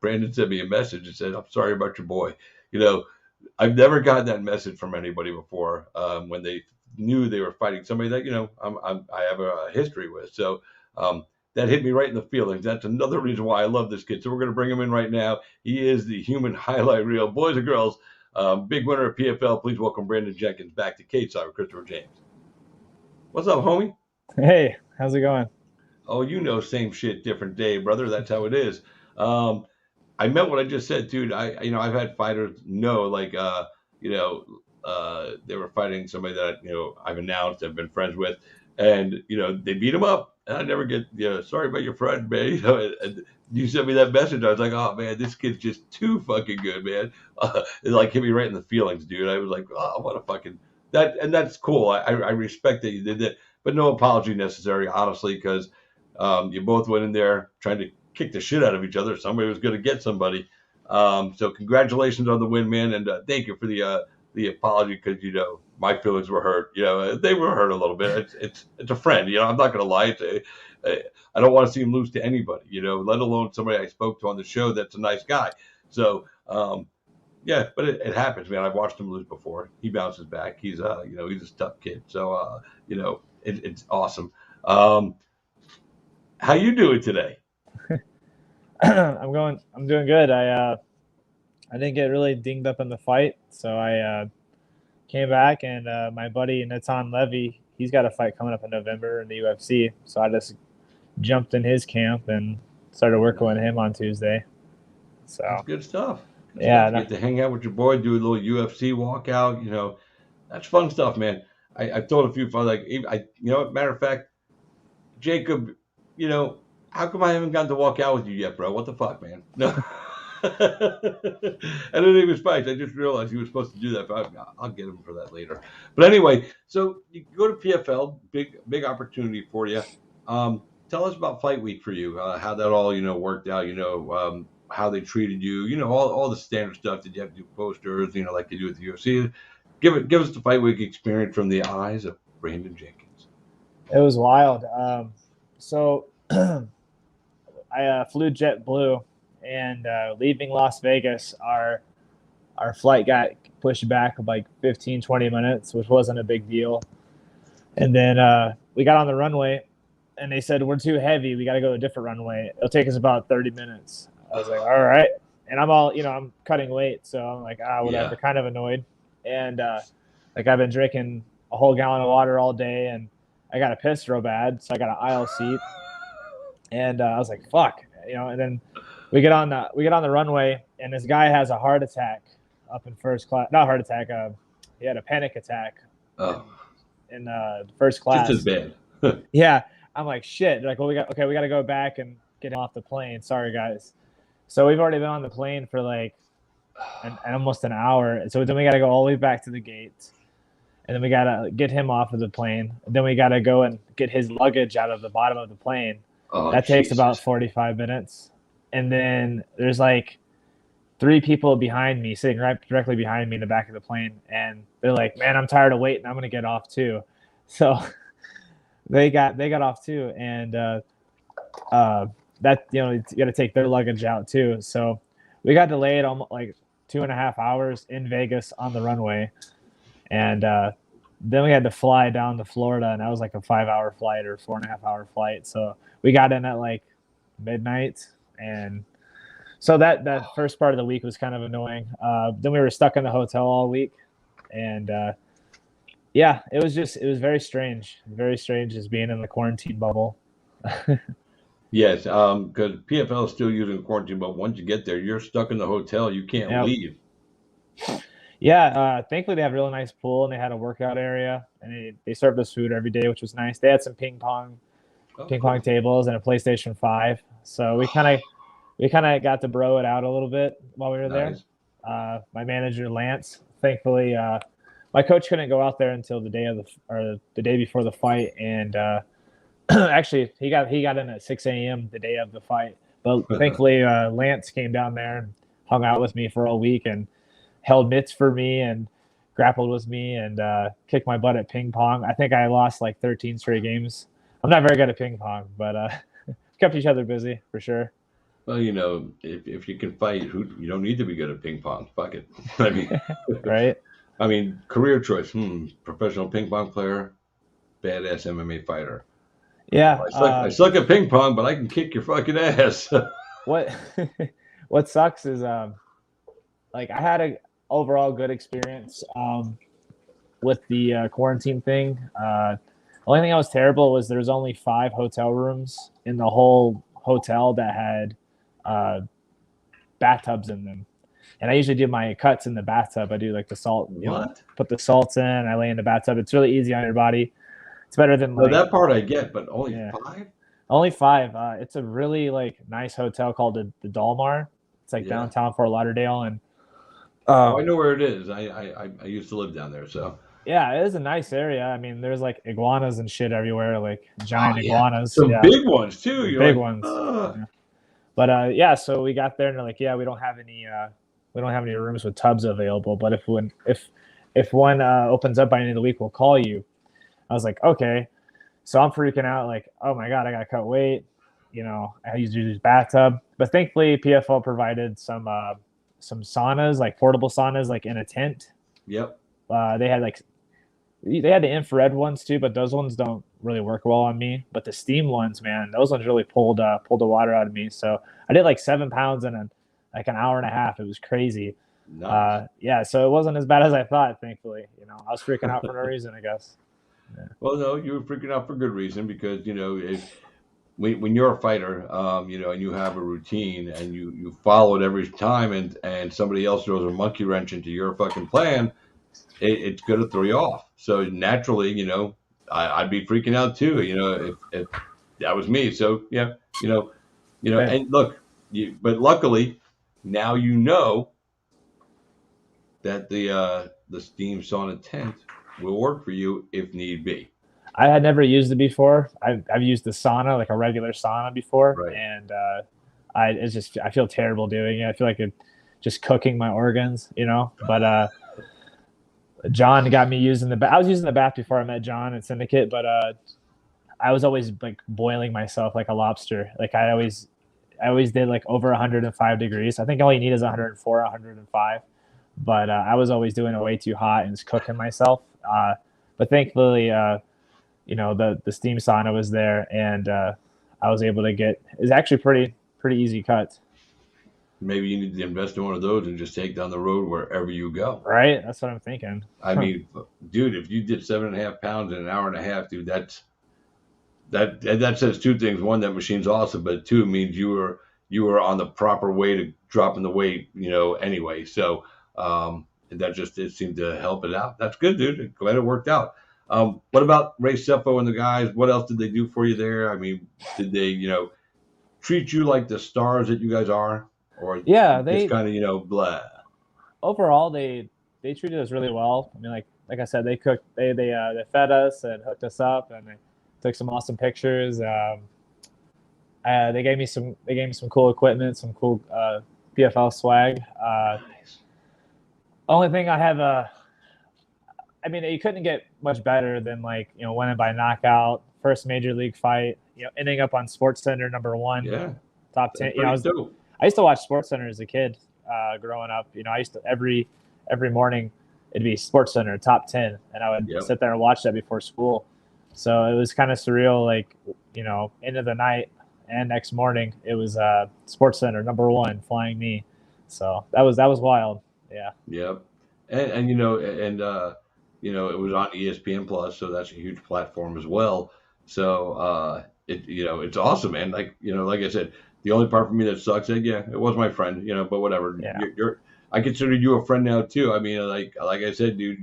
Brandon sent me a message and said, "I'm sorry about your boy." I've never gotten that message from anybody before when they knew they were fighting somebody that I have a history with. So that hit me right in the feelings. That's another reason why I love this kid. So we're going to bring him in right now. He is the human highlight reel. Boys and girls, big winner of PFL. Please welcome Brandon Jenkins back to Cage Side with Christopher James. What's up, homie? Hey, how's it going? Oh, same shit, different day, brother. That's how it is. I meant what I just said, dude. I've had fighters they were fighting somebody that I've announced, I've been friends with, and they beat him up, and I never get sorry about your friend, man. And you sent me that message. I was like, oh man, this kid's just too fucking good, man. It hit me right in the feelings, dude. I was like, oh, what a fucking that, and that's cool. I respect that you did that, but no apology necessary, honestly, because you both went in there trying to kick the shit out of each other. Somebody was going to get somebody. So congratulations on the win, man, and thank you for the apology because my feelings were hurt. They were hurt a little bit. It's a friend. I'm not going to lie. I don't want to see him lose to anybody. Let alone somebody I spoke to on the show that's a nice guy. So yeah, but it happens, man. I've watched him lose before. He bounces back. He's he's a tough kid. So it's awesome. How you doing today? I'm doing good. I didn't get really dinged up in the fight, so I came back, and my buddy Natan Levy, he's got a fight coming up in November in the UFC, so I just jumped in his camp and started working with him on Tuesday. So that's good stuff. Yeah, get to hang out with your boy, do a little UFC walkout. That's fun stuff, man. I've told a few fun matter of fact, Jacob, how come I haven't gotten to walk out with you yet, bro? What the fuck, man? No. I didn't even fight. I just realized he was supposed to do that, but I'll get him for that later. But anyway, so you go to PFL, big opportunity for you. Tell us about Fight Week for you, how that all worked out. How they treated you. All the standard stuff that you have to do posters. Like you do with the UFC. Give us the Fight Week experience from the eyes of Brandon Jenkins. It was wild. So I flew JetBlue, and leaving Las Vegas, our flight got pushed back like 15, 20 minutes, which wasn't a big deal. And then we got on the runway, and they said, we're too heavy. We got to go to a different runway. It'll take us about 30 minutes. I was like, all right. And I'm I'm cutting weight, so I'm like, whatever, kind of annoyed. And I've been drinking a whole gallon of water all day, and I got to piss real bad, so I got an aisle seat. And I was like, fuck, and then we get on the runway, and this guy has a heart attack up in first class. Not heart attack. He had a panic attack in first class. Just as bad. Yeah. I'm like, shit. They're like, well, we got to go back and get him off the plane. Sorry, guys. So we've already been on the plane for like almost an hour. So then we got to go all the way back to the gate. And then we got to get him off of the plane. And then we got to go and get his luggage out of the bottom of the plane. That takes about 45 minutes. And then there's like 3 people behind me, sitting right directly behind me in the back of the plane. And they're like, man, I'm tired of waiting. I'm going to get off too. So they got off too. And that, you got to take their luggage out too. So we got delayed almost like 2.5 hours in Vegas on the runway. And then we had to fly down to Florida, and that was like a 5-hour flight or 4.5-hour flight. So we got in at like midnight. And so that first part of the week was kind of annoying. Then we were stuck in the hotel all week. And Yeah, it was very strange. Very strange just being in the quarantine bubble. Yes, because PFL is still using quarantine, but once you get there, you're stuck in the hotel. You can't Yep. leave. Yeah, thankfully they have a really nice pool and they had a workout area and they served us food every day, which was nice. They had some ping pong tables and a PlayStation 5. So we kind of got to bro it out a little bit while we were Nice. there. My manager Lance, thankfully, my coach couldn't go out there until the day before the fight, and actually he got in at 6 a.m. the day of the fight. But thankfully, Lance came down there and hung out with me for a week and held mitts for me and grappled with me and kicked my butt at ping pong. I think I lost like 13 straight games. I'm not very good at ping pong, but kept each other busy for sure. Well, if you can fight, you don't need to be good at ping pong. Fuck it. I mean, right? I mean, career choice. Professional ping pong player, badass MMA fighter. Yeah. I suck at ping pong, but I can kick your fucking ass. What sucks is like I had a overall good experience with the quarantine thing. The only thing that was terrible was there's only 5 hotel rooms in the whole hotel that had bathtubs in them. And I usually do my cuts in the bathtub. I do like the salt, put the salts in. I lay in the bathtub. It's really easy on your body. It's better than well, that part I get, but only 5? Only 5. It's a really like nice hotel called the Dalmar. It's like downtown Fort Lauderdale, and I know where it is. I used to live down there, so yeah, it is a nice area. I mean, there's like iguanas and shit everywhere, like giant iguanas. Some big ones too. Big ones. Yeah. But so we got there and they're like, yeah, we don't have any rooms with tubs available. But if one opens up by the end of the week, we'll call you. I was like, okay. So I'm freaking out, like, oh my god, I gotta cut weight. I used to use bathtub, but thankfully PFL provided some saunas, like portable saunas, like in a tent. Yep. They had the infrared ones too, but those ones don't really work well on me. But the steam ones, man, those ones really pulled the water out of me. So I did like 7 pounds in an hour and a half. It was crazy. Nice. Yeah, so it wasn't as bad as I thought. Thankfully, I was freaking out for no reason, I guess. Yeah. Well, no, you were freaking out for good reason because when you're a fighter, and you have a routine and you follow it every time, and somebody else throws a monkey wrench into your fucking plan, it's going to throw you off. So naturally, I'd be freaking out too, if that was me. So yeah, and look, but luckily now that the steam sauna tent will work for you if need be. I had never used it before. I've used the sauna, like a regular sauna before, right. And I feel terrible doing it. I feel like it's just cooking my organs, But John got me using I was using the bath before I met John at Syndicate, but I was always like boiling myself like a lobster. Like I always did like over 105 degrees. I think all you need is 104, 105. But I was always doing it way too hot and just cooking myself. But thankfully, the steam sauna was there, and I was able to get. It's actually pretty easy cut. Maybe you need to invest in one of those and just take down the road wherever you go. Right, that's what I'm thinking. I mean, dude, if you did 7.5 pounds in an hour and a half, dude, that says 2 things. 1, that machine's awesome, but 2 means you were on the proper way to dropping the weight, anyway. So it seemed to help it out. That's good, dude. Glad it worked out. What about Ray Cepho and the guys? What else did they do for you there? I mean, did they, treat you like the stars that you guys are? Or yeah, they just kind of, blah. Overall, they treated us really well. I mean, like I said, they cooked, they fed us and hooked us up, and they took some awesome pictures. They gave me some cool equipment, some cool PFL swag. Nice. Only thing I have I mean, you couldn't get much better than winning by knockout, first major league fight, ending up on SportsCenter #1, yeah, top 10. I used to watch SportsCenter as a kid, growing up. I used to every morning it'd be SportsCenter top 10, and I would sit there and watch that before school. So it was kind of surreal, end of the night and next morning it was SportsCenter #1 flying knee. So that was wild. Yeah. Yep. And it was on ESPN Plus, so that's a huge platform as well. So it's awesome, man. Like I said, the only part for me that sucks, it was my friend, but whatever. Yeah. I consider you a friend now too. I mean, like I said, dude,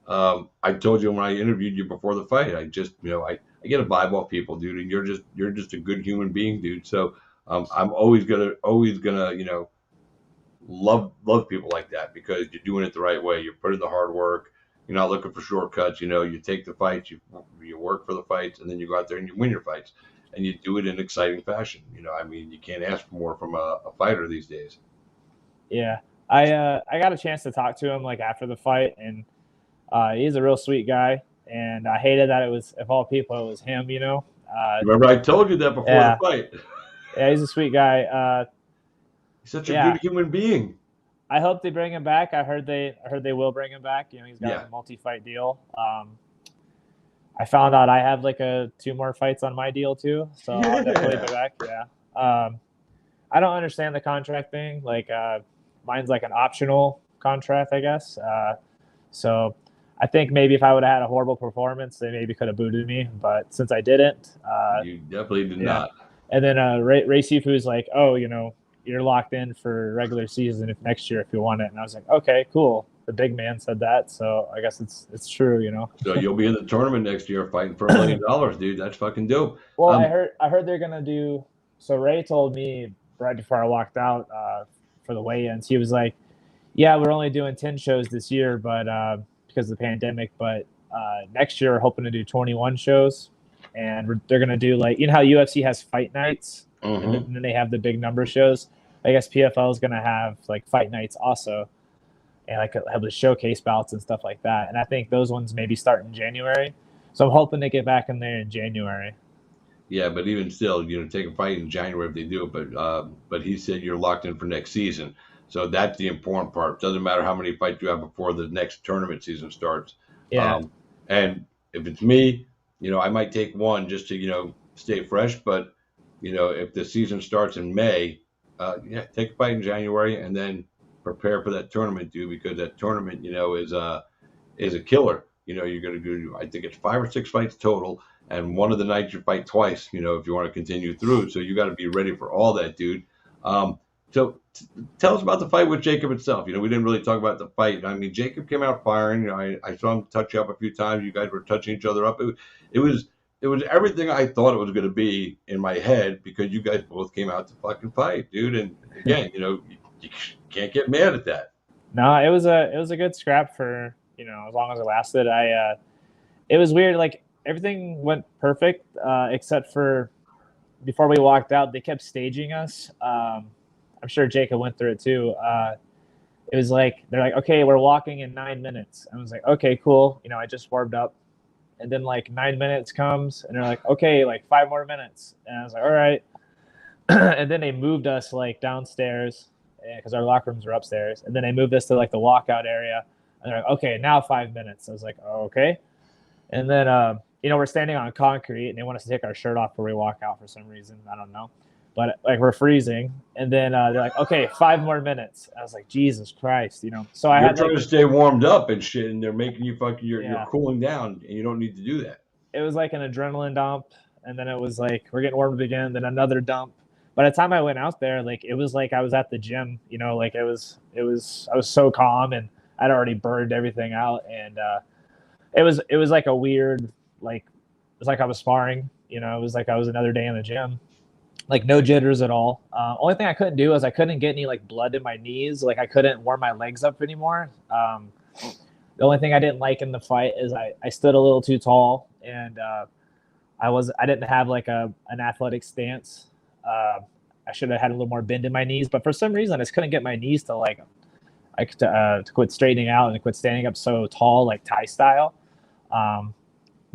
I told you when I interviewed you before the fight, I just, I get a vibe off people, dude, and you're just a good human being, dude. So I'm always gonna love people like that because you're doing it the right way. You're putting the hard work. You're not looking for shortcuts. You take the fights, you work for the fights, and then you go out there and you win your fights, and you do it in exciting fashion. I mean, you can't ask for more from a fighter these days. Yeah, I got a chance to talk to him like after the fight, and he's a real sweet guy. And I hated that it was, of all people, it was him. Remember, I told you that before the fight. Yeah, he's a sweet guy. He's such a good human being. I hope they bring him back. I heard they will bring him back. He's got a multi-fight deal. I found out I have like 2 more fights on my deal too, so I'll definitely be back. Yeah. I don't understand the contract thing. Like mine's like an optional contract, I guess. So I think maybe if I would have had a horrible performance, they maybe could have booted me. But since I didn't, you definitely did not. And then Ray Sifu's like, oh, you're locked in for regular season if next year if you want it. And I was like, okay, cool. The big man said that, so I guess it's true, So you'll be in the tournament next year fighting for $1 million, dude. That's fucking dope. Well, I heard they're gonna do. So Ray told me right before I walked out for the weigh-ins, he was like, "Yeah, we're only doing 10 shows this year, but because of the pandemic, but next year we're hoping to do 21 shows, and they're gonna do like how UFC has fight nights, and then they have the big number shows. I guess PFL is gonna have like fight nights also." And like have the showcase bouts and stuff like that. And I think those ones maybe start in January. So I'm hoping to get back in there in January. Yeah, but even still, take a fight in January if they do it. But he said you're locked in for next season. So that's the important part. Doesn't matter how many fights you have before the next tournament season starts. Yeah. And if it's me, I might take one just to, stay fresh. But, if the season starts in May, take a fight in January and then prepare for that tournament, dude, because that tournament, is a killer. You're going to do, I think it's 5 or 6 fights total, and one of the nights you fight twice, if you want to continue through. So you got to be ready for all that, dude. So tell us about the fight with Jacob itself. We didn't really talk about the fight. I mean, Jacob came out firing. I saw him touch you up a few times. You guys were touching each other up. It was everything I thought it was going to be in my head because you guys both came out to fucking fight, dude. And again, you can't get mad at that. No, it was a good scrap for as long as it lasted. It was weird. Like everything went perfect except for before we walked out, they kept staging us. I'm sure Jacob went through it too. It was like they're like, okay, we're walking in 9 minutes. I was like, okay, cool. I just warmed up, and then like 9 minutes comes, and they're like, okay, like 5 more minutes, and I was like, all right. And then they moved us like downstairs because our locker rooms were upstairs. And then they moved us to like the walkout area. And they're like, okay, now 5 minutes. I was like, oh, okay. And then, we're standing on concrete and they want us to take our shirt off before we walk out for some reason. I don't know. But like we're freezing. And then they're like, okay, 5 more minutes. I was like, Jesus Christ, So I had trying to stay warmed up and shit. And they're making you you're cooling down and you don't need to do that. It was like an adrenaline dump. And then it was like, we're getting warmed up again. Then another dump. By the time I went out there, like it was like I was at the gym, like I was so calm and I'd already burned everything out. And it was like a weird, like, it was like I was sparring, it was like I was another day in the gym, like no jitters at all. Only thing I couldn't do is I couldn't get any like blood in my knees. Like I couldn't warm my legs up anymore. The only thing I didn't like in the fight is I stood a little too tall and I didn't have like an athletic stance. I should have had a little more bend in my knees, but for some reason I just couldn't get my knees to quit straightening out and to quit standing up so tall, like Thai style.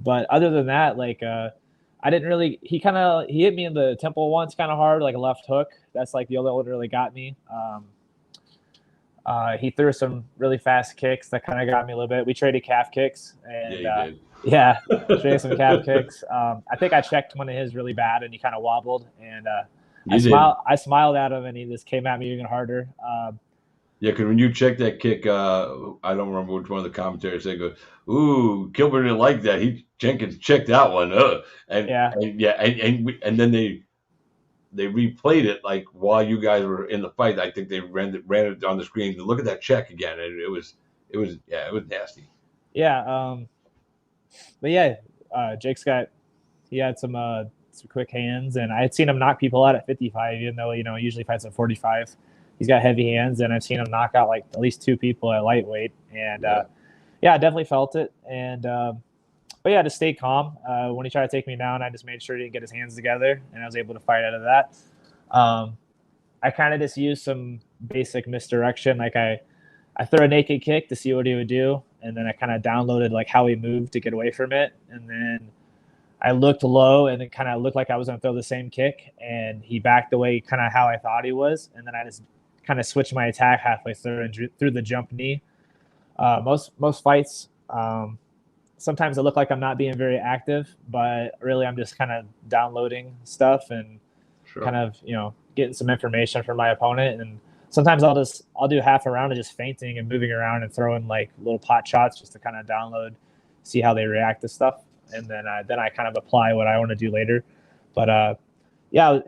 But other than that, like I didn't really. He hit me in the temple once, kind of hard, like a left hook. That's like the only one that really got me. He threw some really fast kicks that kind of got me a little bit. We traded calf kicks, and traded some calf kicks. I think I checked one of his really bad, and he kind of wobbled, and I smiled at him, and he just came at me even harder. Yeah, because when you check that kick, I don't remember which one of the commentators said, "Goes, ooh, Gilbert didn't like that. Jenkins checked that one, and Yeah. and then they replayed it like while you guys were in the fight. I think they ran it on the screen to look at that check again, and it was nasty. Yeah. But yeah, Jake's he had some quick hands, and I had seen him knock people out at 55, even though he usually fights at 45. He's got heavy hands, and I've seen him knock out like at least 2 people at lightweight, and I definitely felt it. And but yeah, to stay calm when he tried to take me down, I just made sure he didn't get his hands together, and I was able to fight out of that. I kind of just used some basic misdirection, like I threw a naked kick to see what he would do, and then I kind of downloaded like how he moved to get away from it, and then I looked low, and it kind of looked like I was going to throw the same kick, and he backed away kind of how I thought he was, and then I just kind of switched my attack halfway through and threw the jump knee. Most fights, sometimes it look like I'm not being very active, but really I'm just kind of downloading stuff and kind of getting some information from my opponent. And sometimes I'll do half a round of just feinting and moving around and throwing like little pot shots just to kind of download, see how they react to stuff, and then I kind of apply what I want to do later. But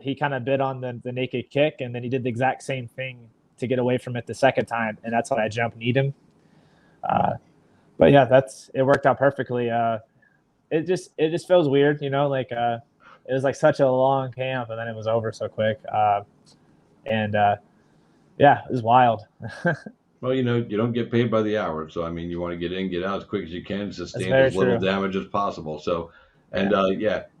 he kind of bid on the naked kick, and then he did the exact same thing to get away from it the second time, and that's when I jump kneed him. But yeah, it worked out perfectly. It just feels weird, like it was like such a long camp, and then it was over so quick. It was wild. Well, you don't get paid by the hour, so I mean, you want to get in, get out as quick as you can, sustain very as little true. damage as possible. So, and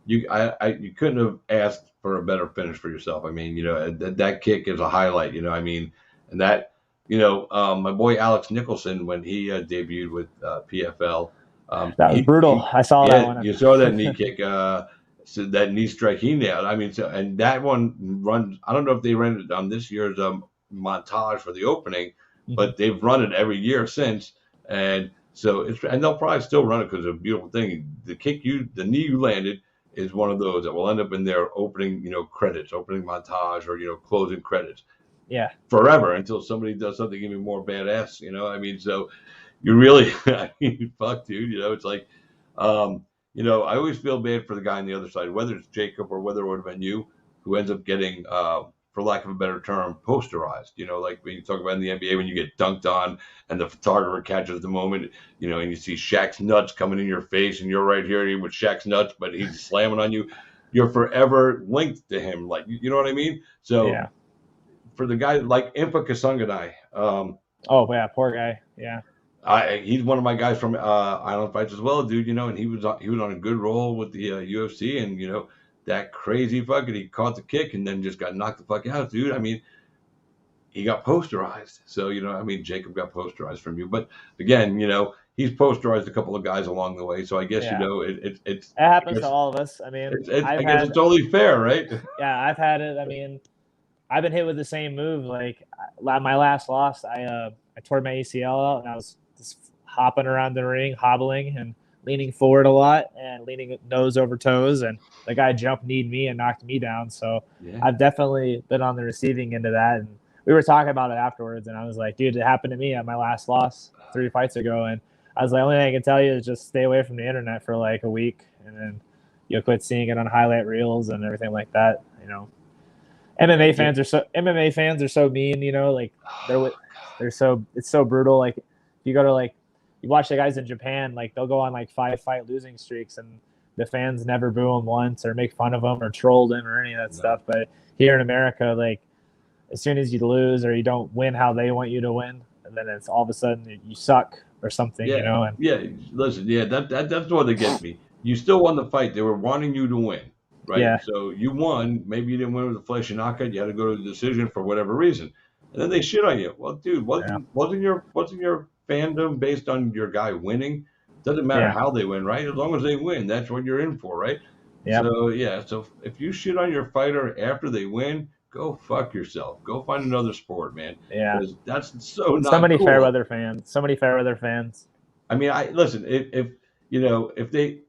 you couldn't have asked for a better finish for yourself. I mean, that kick is a highlight. I mean, and that, my boy Alex Nicholson, when he debuted with PFL, that was brutal. I saw that one. You saw that knee kick, so that knee strike he nailed. I mean, and that one runs. I don't know if they ran it on this year's montage for the opening, but they've run it every year since, and so and they'll probably still run it because it's a beautiful thing. The knee you landed is one of those that will end up in their opening, credits, opening montage, or closing credits. Yeah. Forever until somebody does something even more badass. I mean, so you really, fuck, dude. It's like, I always feel bad for the guy on the other side, whether it's Jacob or whether it would have been you, who ends up getting, for lack of a better term, posterized. Like when you talk about in the NBA, when you get dunked on and the photographer catches the moment, and you see Shaq's nuts coming in your face, and you're right here with Shaq's nuts, but he's slamming on you. You're forever linked to him. Like, you know what I mean? So yeah. For the guy like Impa Kasunganai, oh yeah, poor guy. Yeah. He's one of my guys from Island Fights as well, dude. And he was on a good roll with the UFC, and that crazy fucking, he caught the kick and then just got knocked the fuck out, dude. I mean, he got posterized. So Jacob got posterized from you, but again, he's posterized a couple of guys along the way. So I guess it happens to all of us. I mean, I guess it's only fair, right? Yeah, I've had it. I mean, I've been hit with the same move. Like my last loss, I tore my ACL out, and I was just hopping around the ring, hobbling and leaning forward a lot and leaning nose over toes, and the guy jump kneed me and knocked me down. So I've definitely been on the receiving end of that. And we were talking about it afterwards, and I was like, dude, it happened to me at my last loss 3 fights ago. And I was like, only thing I can tell you is just stay away from the internet for like a week, and then you'll quit seeing it on highlight reels and everything like that. MMA fans are so mean, like it's so brutal. Like you go to you watch the guys in Japan, like they'll go on like 5-fight losing streaks, and the fans never boo them once or make fun of them or troll them or any of that stuff. But here in America, like as soon as you lose or you don't win how they want you to win, and then it's all of a sudden you suck or something, And listen, that's what that gets me. You still won the fight. They were wanting you to win. Right. Yeah. So you won. Maybe you didn't win with a flashy knockout. You had to go to the decision for whatever reason, and then they shit on you. Well, dude, wasn't your fandom based on your guy winning? Doesn't matter how they win, right? As long as they win, that's what you're in for, right? Yeah. So if you shit on your fighter after they win, go fuck yourself. Go find another sport, man. Yeah. That's so not so many cool. fair weather fans. I mean, listen. If they.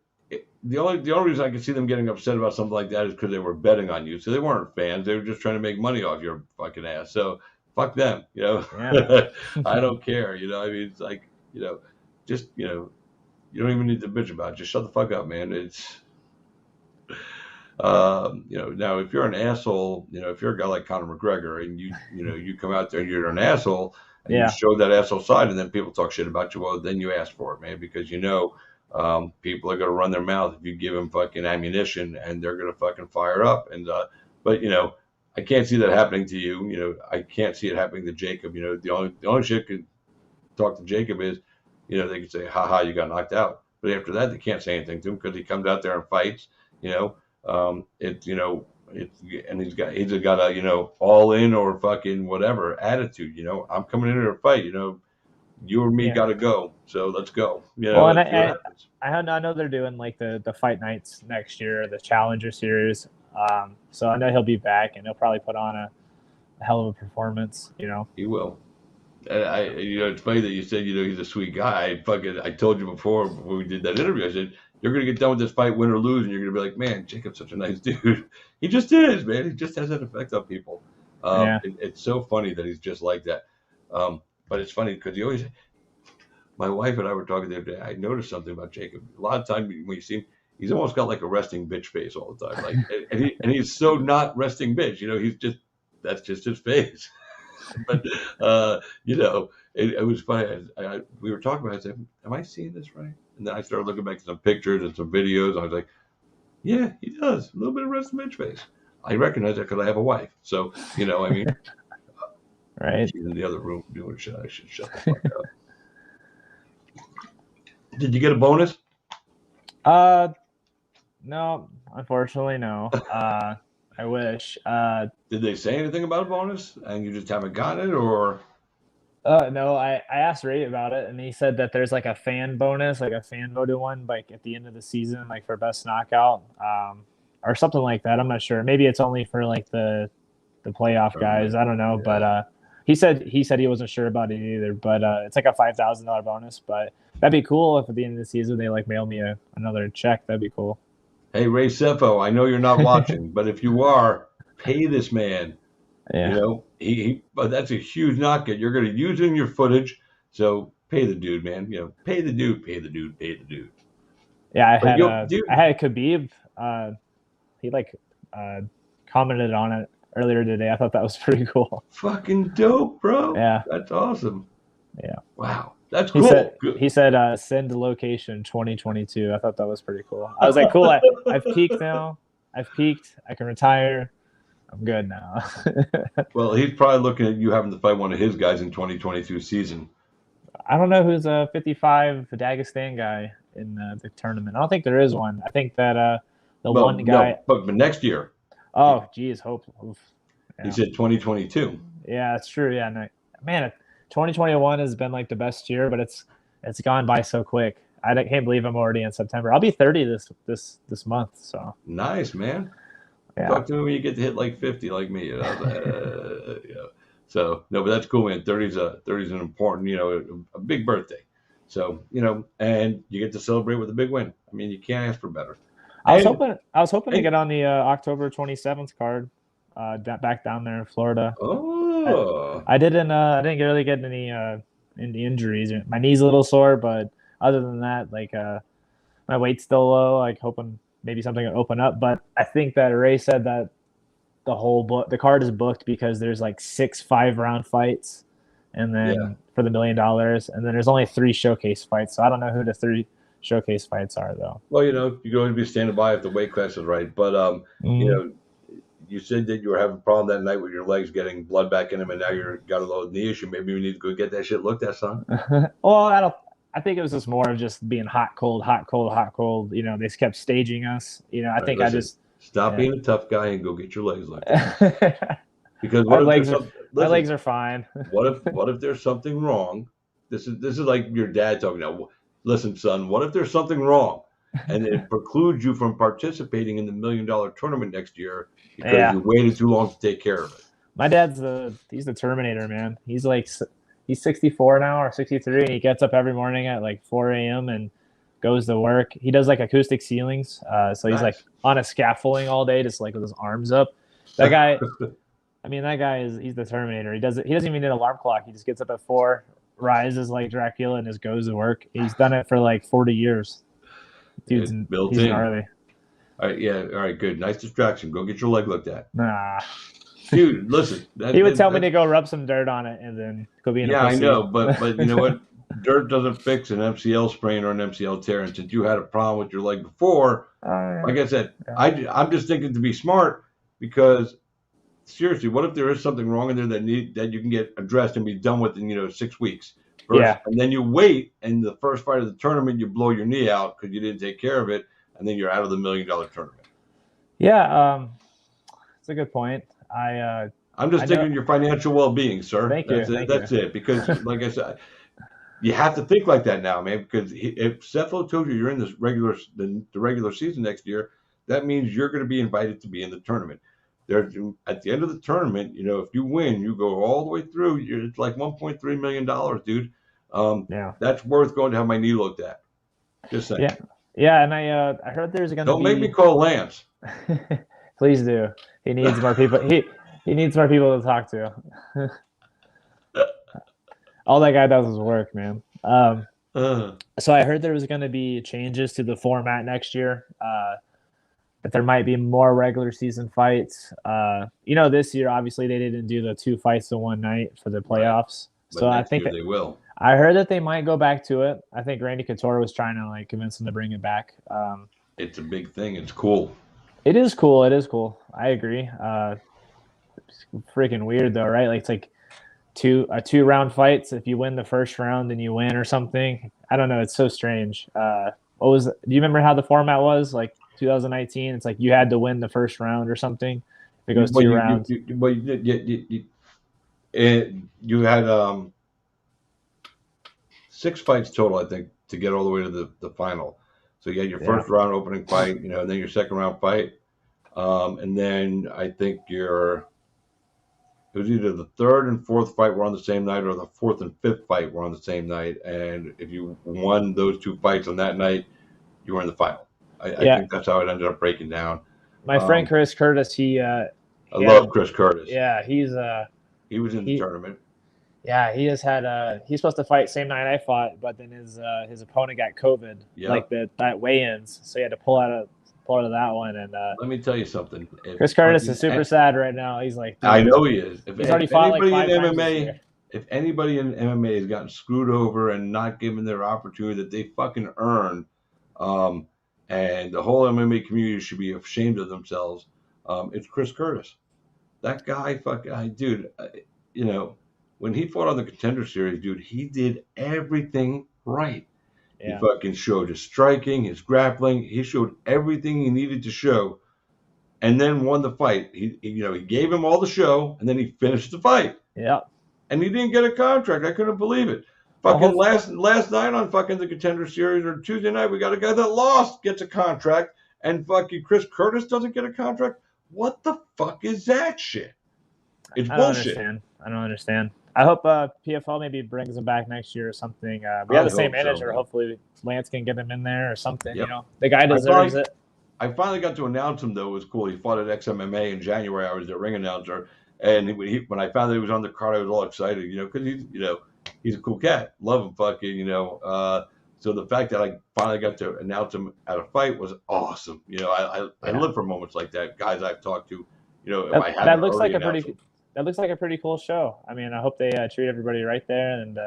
The only reason I can see them getting upset about something like that is because they were betting on you. So they weren't fans. They were just trying to make money off your fucking ass. So fuck them. Yeah. I don't care. I mean, it's like, just, you don't even need to bitch about it. Just shut the fuck up, man. It's, now if you're an asshole, if you're a guy like Conor McGregor and you come out there and you're an asshole and you show that asshole side and then people talk shit about you, well, then you ask for it, man, because people are going to run their mouth if you give them fucking ammunition and they're going to fucking fire up. And, but, I can't see that happening to you. I can't see it happening to Jacob. The only shit could talk to Jacob is, they could say, haha, you got knocked out. But after that, they can't say anything to him because he comes out there and fights, and he's got a, all in or fucking whatever attitude, I'm coming in here to fight, you or me got to go. So let's go. Well, and I know they're doing like the fight nights next year, the Challenger Series. So I know he'll be back and he'll probably put on a hell of a performance, He will. It's funny that you said, he's a sweet guy. I told you before when we did that interview, I said, you're going to get done with this fight, win or lose, and you're going to be like, man, Jacob's such a nice dude. He just is, man. He just has that effect on people. It's so funny that he's just like that. But it's funny because my wife and I were talking the other day. I noticed something about Jacob. A lot of times when you see him, he's almost got like a resting bitch face all the time. Like, and he's so not resting bitch. That's just his face. But it was funny. We were talking about it. I said, am I seeing this right? And then I started looking back at some pictures and some videos. And I was like, yeah, he does. A little bit of resting bitch face. I recognize that because I have a wife. So, I mean. Right. She's in the other room doing shit. I should shut the fuck up. Did you get a bonus? No, unfortunately, no. I wish. Did they say anything about a bonus and you just haven't gotten it, or? No, I asked Ray about it and he said that there's like a fan bonus, like a fan voted one, like at the end of the season, like for best knockout, or something like that. I'm not sure. Maybe it's only for like the playoff guys. I don't know, but he said he wasn't sure about it either. But it's like a $5,000 bonus. But that'd be cool if at the end of the season they like mail me another check. That'd be cool. Hey, Ray Sefo, I know you're not watching, but if you are, pay this man. Yeah. But that's a huge knockout. You're going to use it in your footage, so pay the dude, man. Pay the dude. Yeah, I had Khabib. He commented on it earlier today. I thought that was pretty cool. Fucking dope, bro. Yeah, that's awesome. Yeah. Wow. That's cool. He said send location 2022. I thought that was pretty cool. I was like, cool. I've peaked now. I can retire. I'm good now. Well, he's probably looking at you having to fight one of his guys in 2022 season. I don't know who's a 55 Dagestan guy in the tournament. I don't think there is one. I think that one guy. No, but next year. Oh, geez, hope. Yeah. He said 2022. Yeah, that's true. Yeah, no, man, 2021 has been like the best year, but it's gone by so quick. I can't believe I'm already in September. I'll be 30 this month. So nice, man. Yeah. Talk to me when you get to hit like 50, like me. So no, but that's cool, man. 30's an important, a big birthday. So and you get to celebrate with a big win. I mean, you can't ask for better. I was hoping to get on the October 27th card, back down there in Florida. Oh. I didn't really get any injuries. My knee's a little sore, but other than that, like my weight's still low. Like hoping maybe something will open up. But I think that Ray said that the card is booked because there's like 6 5-round fights, and then for the $1 million, and then there's only 3 showcase fights. So I don't know who the 3 showcase fights are though. Well, you're going to be standing by if the weight class is right. But you said that you were having a problem that night with your legs getting blood back in them, and now you've got a little knee issue. Maybe you need to go get that shit looked at, son. Well, I think it was just more of just being hot, cold, hot, cold, hot, cold. They just kept staging us. I think I just stop being a tough guy and go get your legs looked at. Because my legs are fine. what if there's something wrong? This is like your dad talking now. Listen, son, what if there's something wrong and it precludes you from participating in the $1 million tournament next year because you waited too long to take care of it? My dad's he's the Terminator, man. He's 64 now or 63, and he gets up every morning at like 4 a.m. and goes to work. He does like acoustic ceilings. So he's like on a scaffolding all day, just like with his arms up. That I mean, that guy he's the Terminator. He doesn't even need an alarm clock. He just gets up at 4, rises like Dracula, and just goes to work. He's done it for like 40 years. Dude's built he's in. gnarly. All right, yeah, all right, good. Nice distraction. Go get your leg looked at. Nah. Dude, listen. He would tell me to go rub some dirt on it and then go be in a pussy. I know, but you know what? Dirt doesn't fix an MCL sprain or an MCL tear. And since you had a problem with your leg before, like I said, I'm just thinking to be smart because seriously, what if there is something wrong in there that you can get addressed and be done with in 6 weeks? First, and then you wait, and the first fight of the tournament, you blow your knee out because you didn't take care of it, and then you're out of the $1 million tournament. Yeah, it's a good point. I'm just thinking your financial well-being, sir. Thank you. That's it. Because, like I said, you have to think like that now, man. Because if Cephalo told you you're in the regular season next year, that means you're going to be invited to be in the tournament. At the end of the tournament, if you win, you go all the way through. It's like $1.3 million, dude. That's worth going to have my knee looked at. Just saying. Yeah, and I heard there's going to be. Don't make me call Lance. Please do. He needs more people. He needs more people to talk to. All that guy does is work, man. So I heard there was going to be changes to the format next year. That there might be more regular season fights. This year obviously they didn't do the 2 fights in one night for the playoffs. But so I think they will. I heard that they might go back to it. I think Randy Couture was trying to convince them to bring it back. It's a big thing. It's cool. It is cool. I agree. It's freaking weird though, right? It's like 2 round fights. If you win the first round, then you win or something. I don't know. It's so strange. Do you remember how the format was? 2019. It's like you had to win the first round or something. If it goes 2 rounds. You had 6 fights total, I think, to get all the way to the final. So you had your first round opening fight, and then your second round fight, and then I think it was either the 3rd and 4th fight were on the same night, or the 4th and 5th fight were on the same night. And if you won those 2 fights on that night, you were in the final. I think that's how it ended up breaking down. My friend Chris Curtis, I love Chris Curtis. Yeah, he was in the tournament. Yeah, he has had he's supposed to fight same night I fought, but then his opponent got COVID, that weigh-ins, so he had to pull out of that one. And let me tell you something. Chris Curtis is super sad right now. He's like, I know he is. He's already fought like 5 times this year. If anybody in MMA has gotten screwed over and not given their opportunity that they fucking earn, and the whole MMA community should be ashamed of themselves, it's Chris Curtis. That guy, dude, when he fought on the Contender Series, dude, he did everything right. Yeah. He fucking showed his striking, his grappling. He showed everything he needed to show, and then won the fight. He gave him all the show, and then he finished the fight. Yeah. And he didn't get a contract. I couldn't believe it. Fucking last night on fucking the Contender Series, or Tuesday night, we got a guy that lost gets a contract, and fucking Chris Curtis doesn't get a contract. What the fuck is that shit? It's bullshit. I don't understand. I hope PFL maybe brings him back next year or something. We have the same manager. Hopefully Lance can get him in there or something. Yep. The guy deserves it. I finally got to announce him, though. It was cool. He fought at XMMA in January. I was their ring announcer. And when I found that he was on the card, I was all excited, because he's a cool cat. Love him fucking, So the fact that I finally got to announce him at a fight was awesome. I live for moments like that. Guys I've talked to, if I haven't that looks like a pretty cool show. I mean, I hope they treat everybody right there, and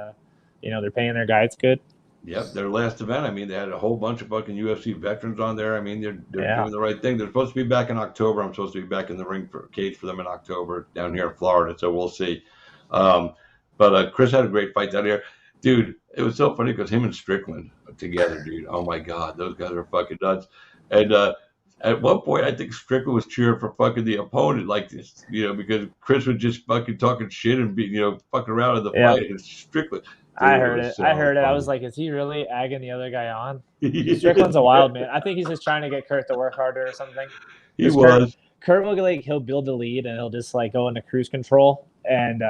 they're paying their guys good. Yep, their last event. I mean, they had a whole bunch of fucking UFC veterans on there. I mean, they're doing the right thing. They're supposed to be back in October. I'm supposed to be back in the cage for them in October down here in Florida. So we'll see. But Chris had a great fight down here, dude. It was so funny because him and Strickland together, dude. Oh my God, those guys are fucking nuts. And at one point, I think Strickland was cheering for fucking the opponent like this, because Chris was just fucking talking shit and fucking around in the fight. And Strickland. I heard it. I was like, is he really egging the other guy on? Strickland's a wild man. I think he's just trying to get Kurt to work harder or something. He was. Kurt will he'll build a lead and he'll just go into cruise control. And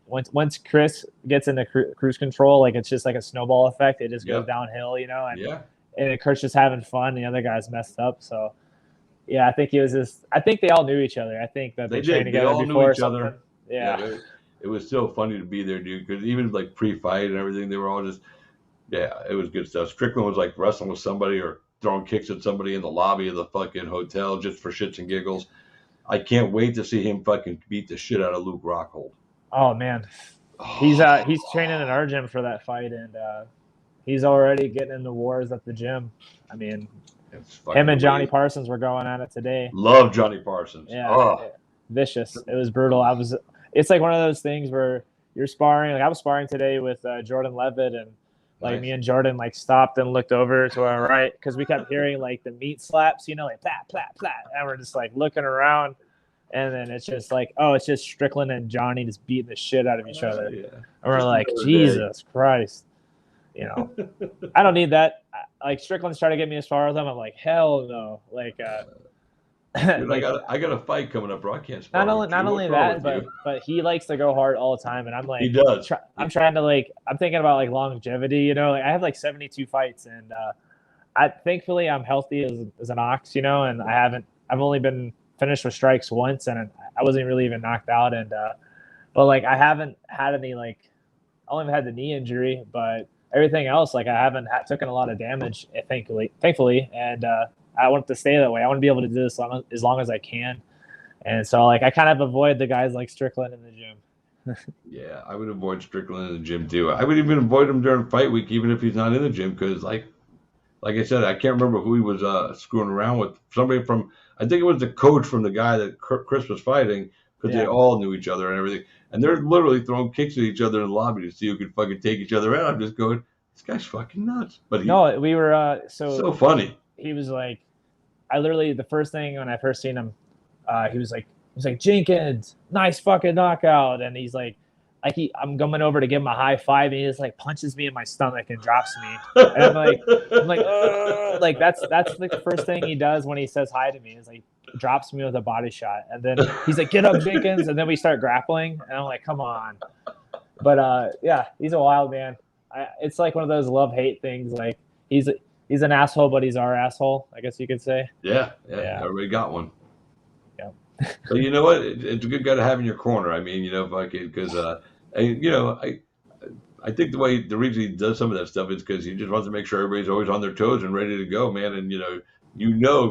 once Chris gets into cruise control, it's just like a snowball effect. It just goes downhill, and Kurt's just having fun. The other guy's messed up. So Yeah, I think he was just. I think they all knew each other. I think that they trained did. They together all before knew or each something. other. Yeah. It was so funny to be there, dude. Because even like pre-fight and everything, they were all just, it was good stuff. Strickland was like wrestling with somebody or throwing kicks at somebody in the lobby of the fucking hotel just for shits and giggles. I can't wait to see him fucking beat the shit out of Luke Rockhold. Oh man, he's training in our gym for that fight, and he's already getting into wars at the gym. I mean, him and Johnny Parsons were going at it today. Love Johnny Parsons. Yeah, vicious. It was brutal. It's like one of those things where you're sparring. Like I was sparring today with Jordan Levitt, and like me and Jordan like stopped and looked over to our right because we kept hearing like the meat slaps, like plat plat plat, and we're just like looking around, and then it's just like, oh, it's just Strickland and Johnny just beating the shit out of each other, and we're just like, Jesus Christ, I don't need that. Like Strickland's trying to get me as far as them. I'm like, hell no, like. Dude, like, I got a fight coming up, bro. I can't spar. Not only that, but he likes to go hard all the time, and I'm like, he does. I'm trying to I'm thinking about like longevity, like I have like 72 fights, and thankfully I'm healthy as an ox, and I've only been finished with strikes once, and I wasn't really even knocked out, and but like I haven't had any I only had the knee injury, but everything else I haven't taken a lot of damage, thankfully, and I want it to stay that way. I want to be able to do this as long as I can. And so, I kind of avoid the guys like Strickland in the gym. Yeah, I would avoid Strickland in the gym, too. I would even avoid him during fight week, even if he's not in the gym, because, like I said, I can't remember who he was screwing around with. Somebody from, I think it was the coach from the guy that Chris was fighting, because they all knew each other and everything. And they're literally throwing kicks at each other in the lobby to see who could fucking take each other out. I'm just going, this guy's fucking nuts. But we were so funny. He was like, I literally, the first thing when I first seen him, he was like Jenkins, nice fucking knockout, and he's like I'm coming over to give him a high five, and he just punches me in my stomach and drops me, and I'm like, that's like the first thing he does when he says hi to me is drops me with a body shot, and then he's like, get up, Jenkins, and then we start grappling, and I'm like, come on, but yeah, he's a wild man. It's like one of those love-hate things. He's an asshole, but he's our asshole, I guess you could say. Yeah. Everybody got one. Yeah. So you know what? It's a good guy to have in your corner. I mean, because I think the reason he does some of that stuff is because he just wants to make sure everybody's always on their toes and ready to go, man. And if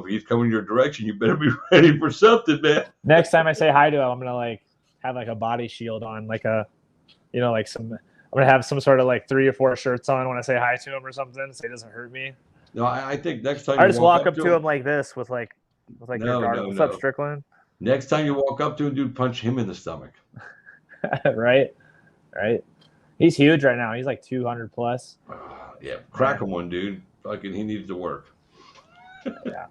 he's coming your direction, you better be ready for something, man. Next time I say hi to him, I'm gonna have a body shield on, I'm going to have some sort of 3 or 4 shirts on when I say hi to him or something so he doesn't hurt me. No, I think next time I just walk up to him like this with your guard. What's up, Strickland? Next time you walk up to him, dude, punch him in the stomach. Right. He's huge right now. He's 200 plus. Yeah, crack him one, dude. Fucking, he needs to work. Yeah.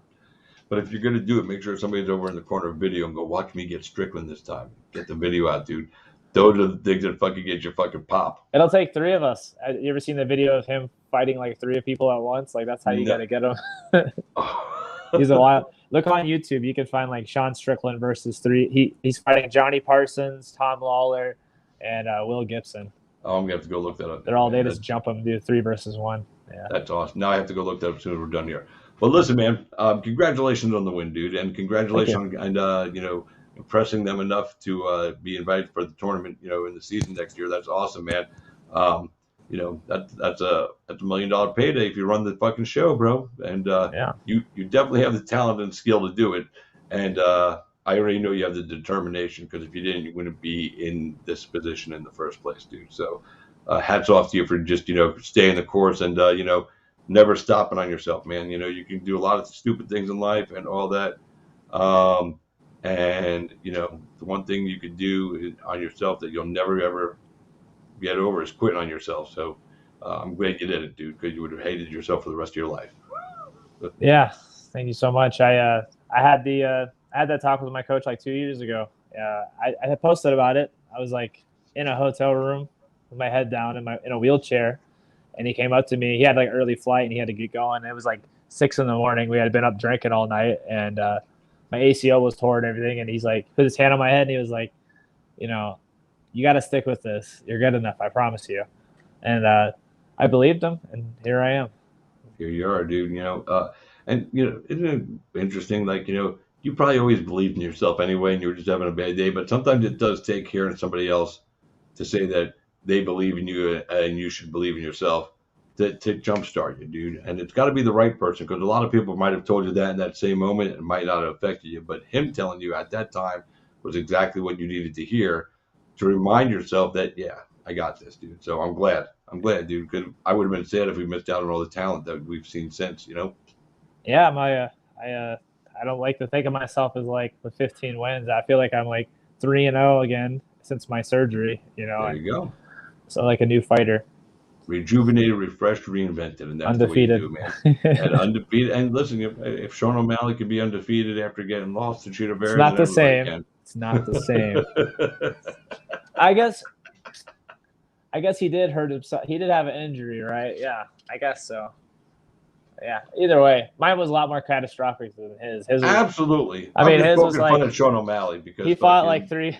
But if you're going to do it, make sure somebody's over in the corner of video and go, watch me get Strickland this time. Get the video out, dude. Those are the things that fucking get you fucking pop. It'll take 3 of us. You ever seen the video of him fighting 3 people at once? That's how you got to get him. He's a wild. Look on YouTube. You can find Sean Strickland versus 3. He's fighting Johnny Parsons, Tom Lawler, and Will Gibson. Oh, I'm gonna have to go look that up. They just jump them, do 3 versus 1. Yeah. That's awesome. Now I have to go look that up as soon as we're done here. But listen, man, congratulations on the win, dude, and congratulations on impressing them enough to be invited for the tournament, in the season next year. That's awesome, man. That's a $1 million payday if you run the fucking show, bro. And you definitely have the talent and skill to do it. And I already know you have the determination, because if you didn't, you wouldn't be in this position in the first place, dude. So hats off to you for just staying the course and never stopping on yourself, man. You can do a lot of stupid things in life and all that. And the one thing you could do on yourself that you'll never ever get over is quitting on yourself. So I'm glad you did it, dude, because you would have hated yourself for the rest of your life. Yeah, thank you so much. I had that talk with my coach 2 years ago. I had posted about it. I was in a hotel room with my head down in a wheelchair, and he came up to me. He had early flight and he had to get going. It was 6 a.m. We had been up drinking all night, and my ACL was torn and everything. And he's put his hand on my head and he was you got to stick with this. You're good enough. I promise you. And I believed him, and here I am. Here you are, dude. And, isn't it interesting? Like, you probably always believed in yourself anyway, and you were just having a bad day. But sometimes it does take hearing somebody else to say that they believe in you and you should believe in yourself to jumpstart you, dude. And it's got to be the right person, because a lot of people might have told you that in that same moment. It might not have affected you. But him telling you at that time was exactly what you needed to hear to remind yourself that, yeah, I got this, dude. So I'm glad, dude, because I would have been sad if we missed out on all the talent that we've seen since, Yeah, I don't like to think of myself as like with 15 wins. I feel like I'm like 3-0 again since my surgery. There you go. So like a new fighter. Rejuvenated, refreshed, reinvented, and that's undefeated. The way you do, man. And undefeated. And listen, if Sean O'Malley could be undefeated after getting lost to Cheetah Bear, it's not the same. It's not the same. I guess he did hurt himself. He did have an injury, right? Yeah, I guess so. Yeah. Either way, mine was a lot more catastrophic than his. His was, absolutely. I mean, his was like fun at Sean O'Malley because he fought like 3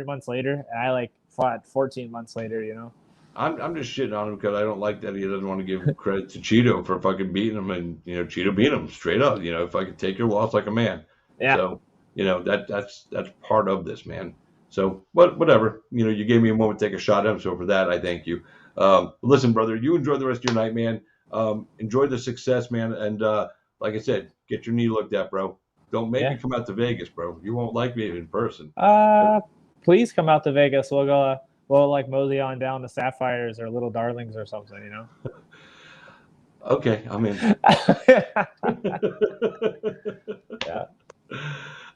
months later, and I like fought 14 months later. I'm just shitting on him because I don't like that he doesn't want to give credit to Cheeto for fucking beating him, and Cheeto beat him straight up. If I could take your loss like a man. Yeah. So that's part of this, man. So whatever. You gave me a moment to take a shot at him, so for that I thank you. Listen, brother, you enjoy the rest of your night, man. Enjoy the success, man, and like I said, get your knee looked at, bro. Don't make me come out to Vegas, bro. You won't like me in person. Please come out to Vegas. We'll go. We'll like mosey on down to Sapphires or Little Darlings or something, Okay, I'm in. Yeah.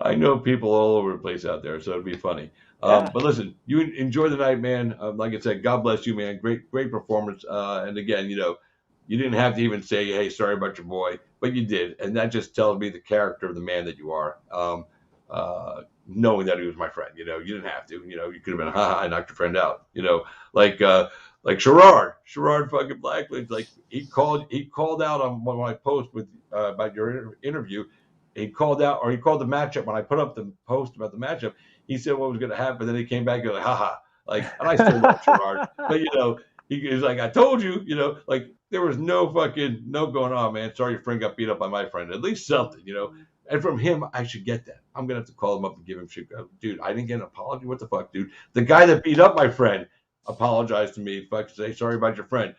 I know people all over the place out there, so it'd be funny. But listen, you enjoy the night, man. Like I said, God bless you, man. Great performance. And again, you didn't have to even say, hey, sorry about your boy, but you did. And that just tells me the character of the man that you are. Knowing that he was my friend, you didn't have to, you could have been, I knocked your friend out, like Jarod fucking Blackledge, like he called out on one of my posts with, about your interview. He called out, or he called the matchup when I put up the post about the matchup. He said what was going to happen. Then he came back and like, like, and I still love Jarod, but he was like, I told you, like there was no going on, man. Sorry, your friend got beat up by my friend. At least something, And from him, I should get that. I'm going to have to call him up and give him shit. Dude, I didn't get an apology. What the fuck, dude? The guy that beat up my friend apologized to me. Fuck, say sorry about your friend.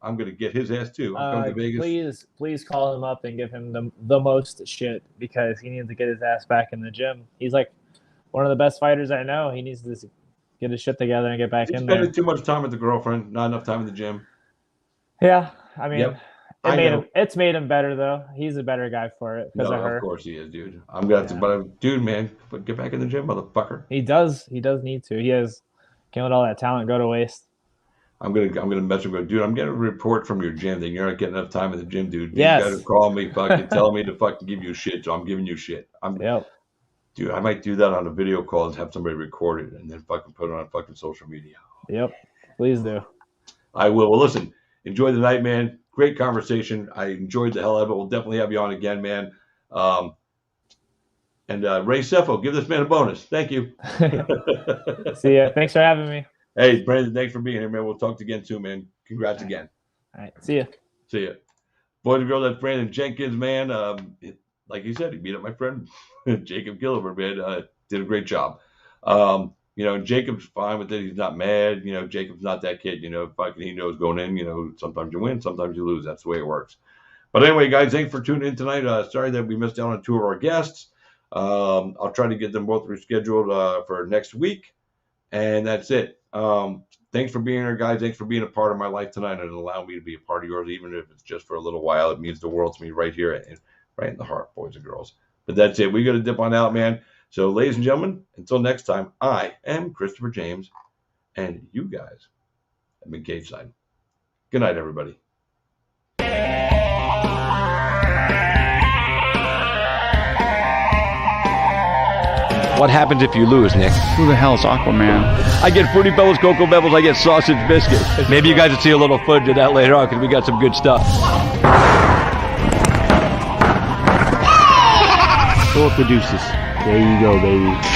I'm going to get his ass too. I'm coming to Vegas. Please call him up and give him the most shit, because he needs to get his ass back in the gym. He's like one of the best fighters I know. He needs to get his shit together and get back in there. Spending too much time with the girlfriend, not enough time in the gym. Yeah, I mean... Yep. It's made him better though. He's a better guy for it because of her. Of course he is, dude. I'm gonna have to, but dude, man, get back in the gym, motherfucker. He does need to. Can't let all that talent go to waste. I'm gonna mess with him. Dude, I'm getting a report from your gym that you're not getting enough time in the gym, dude. Yes. You gotta call me, fucking tell me to fucking give you shit. So I'm giving you shit. Dude, I might do that on a video call and have somebody record it and then fucking put it on fucking social media. Yep, please do. I will. Well, listen, enjoy the night, man. Great conversation. I enjoyed the hell out of it. We'll definitely have you on again, man. And Ray Cepho, give this man a bonus. Thank you. See ya. Thanks for having me. Hey, Brandon, thanks for being here, man. We'll talk to you again soon, man. Congrats again. All right. See ya. See ya. Boys and girls, that's Brandon Jenkins, man. Like he said, he beat up my friend Jacob Gilbert, man. Did a great job. Jacob's fine with it. He's not mad. Jacob's not that kid. Fucking he knows going in. Sometimes you win, sometimes you lose. That's the way it works. But anyway, guys, thanks for tuning in tonight. Sorry that we missed out on 2 of our guests. I'll try to get them both rescheduled for next week. And that's it. Thanks for being here, guys. Thanks for being a part of my life tonight and allowing me to be a part of yours, even if it's just for a little while. It means the world to me right here, right in the heart, boys and girls. But that's it. We got to dip on out, man. So, ladies and gentlemen, until next time, I am Christopher James, and you guys have been Cage Side. Good night, everybody. What happens if you lose, Nick? Who the hell is Aquaman? I get Fruity Pebbles, Cocoa Pebbles, I get sausage biscuits. Maybe you guys will see a little footage of that later on because we got some good stuff. Throw up the deuces. There you go, baby.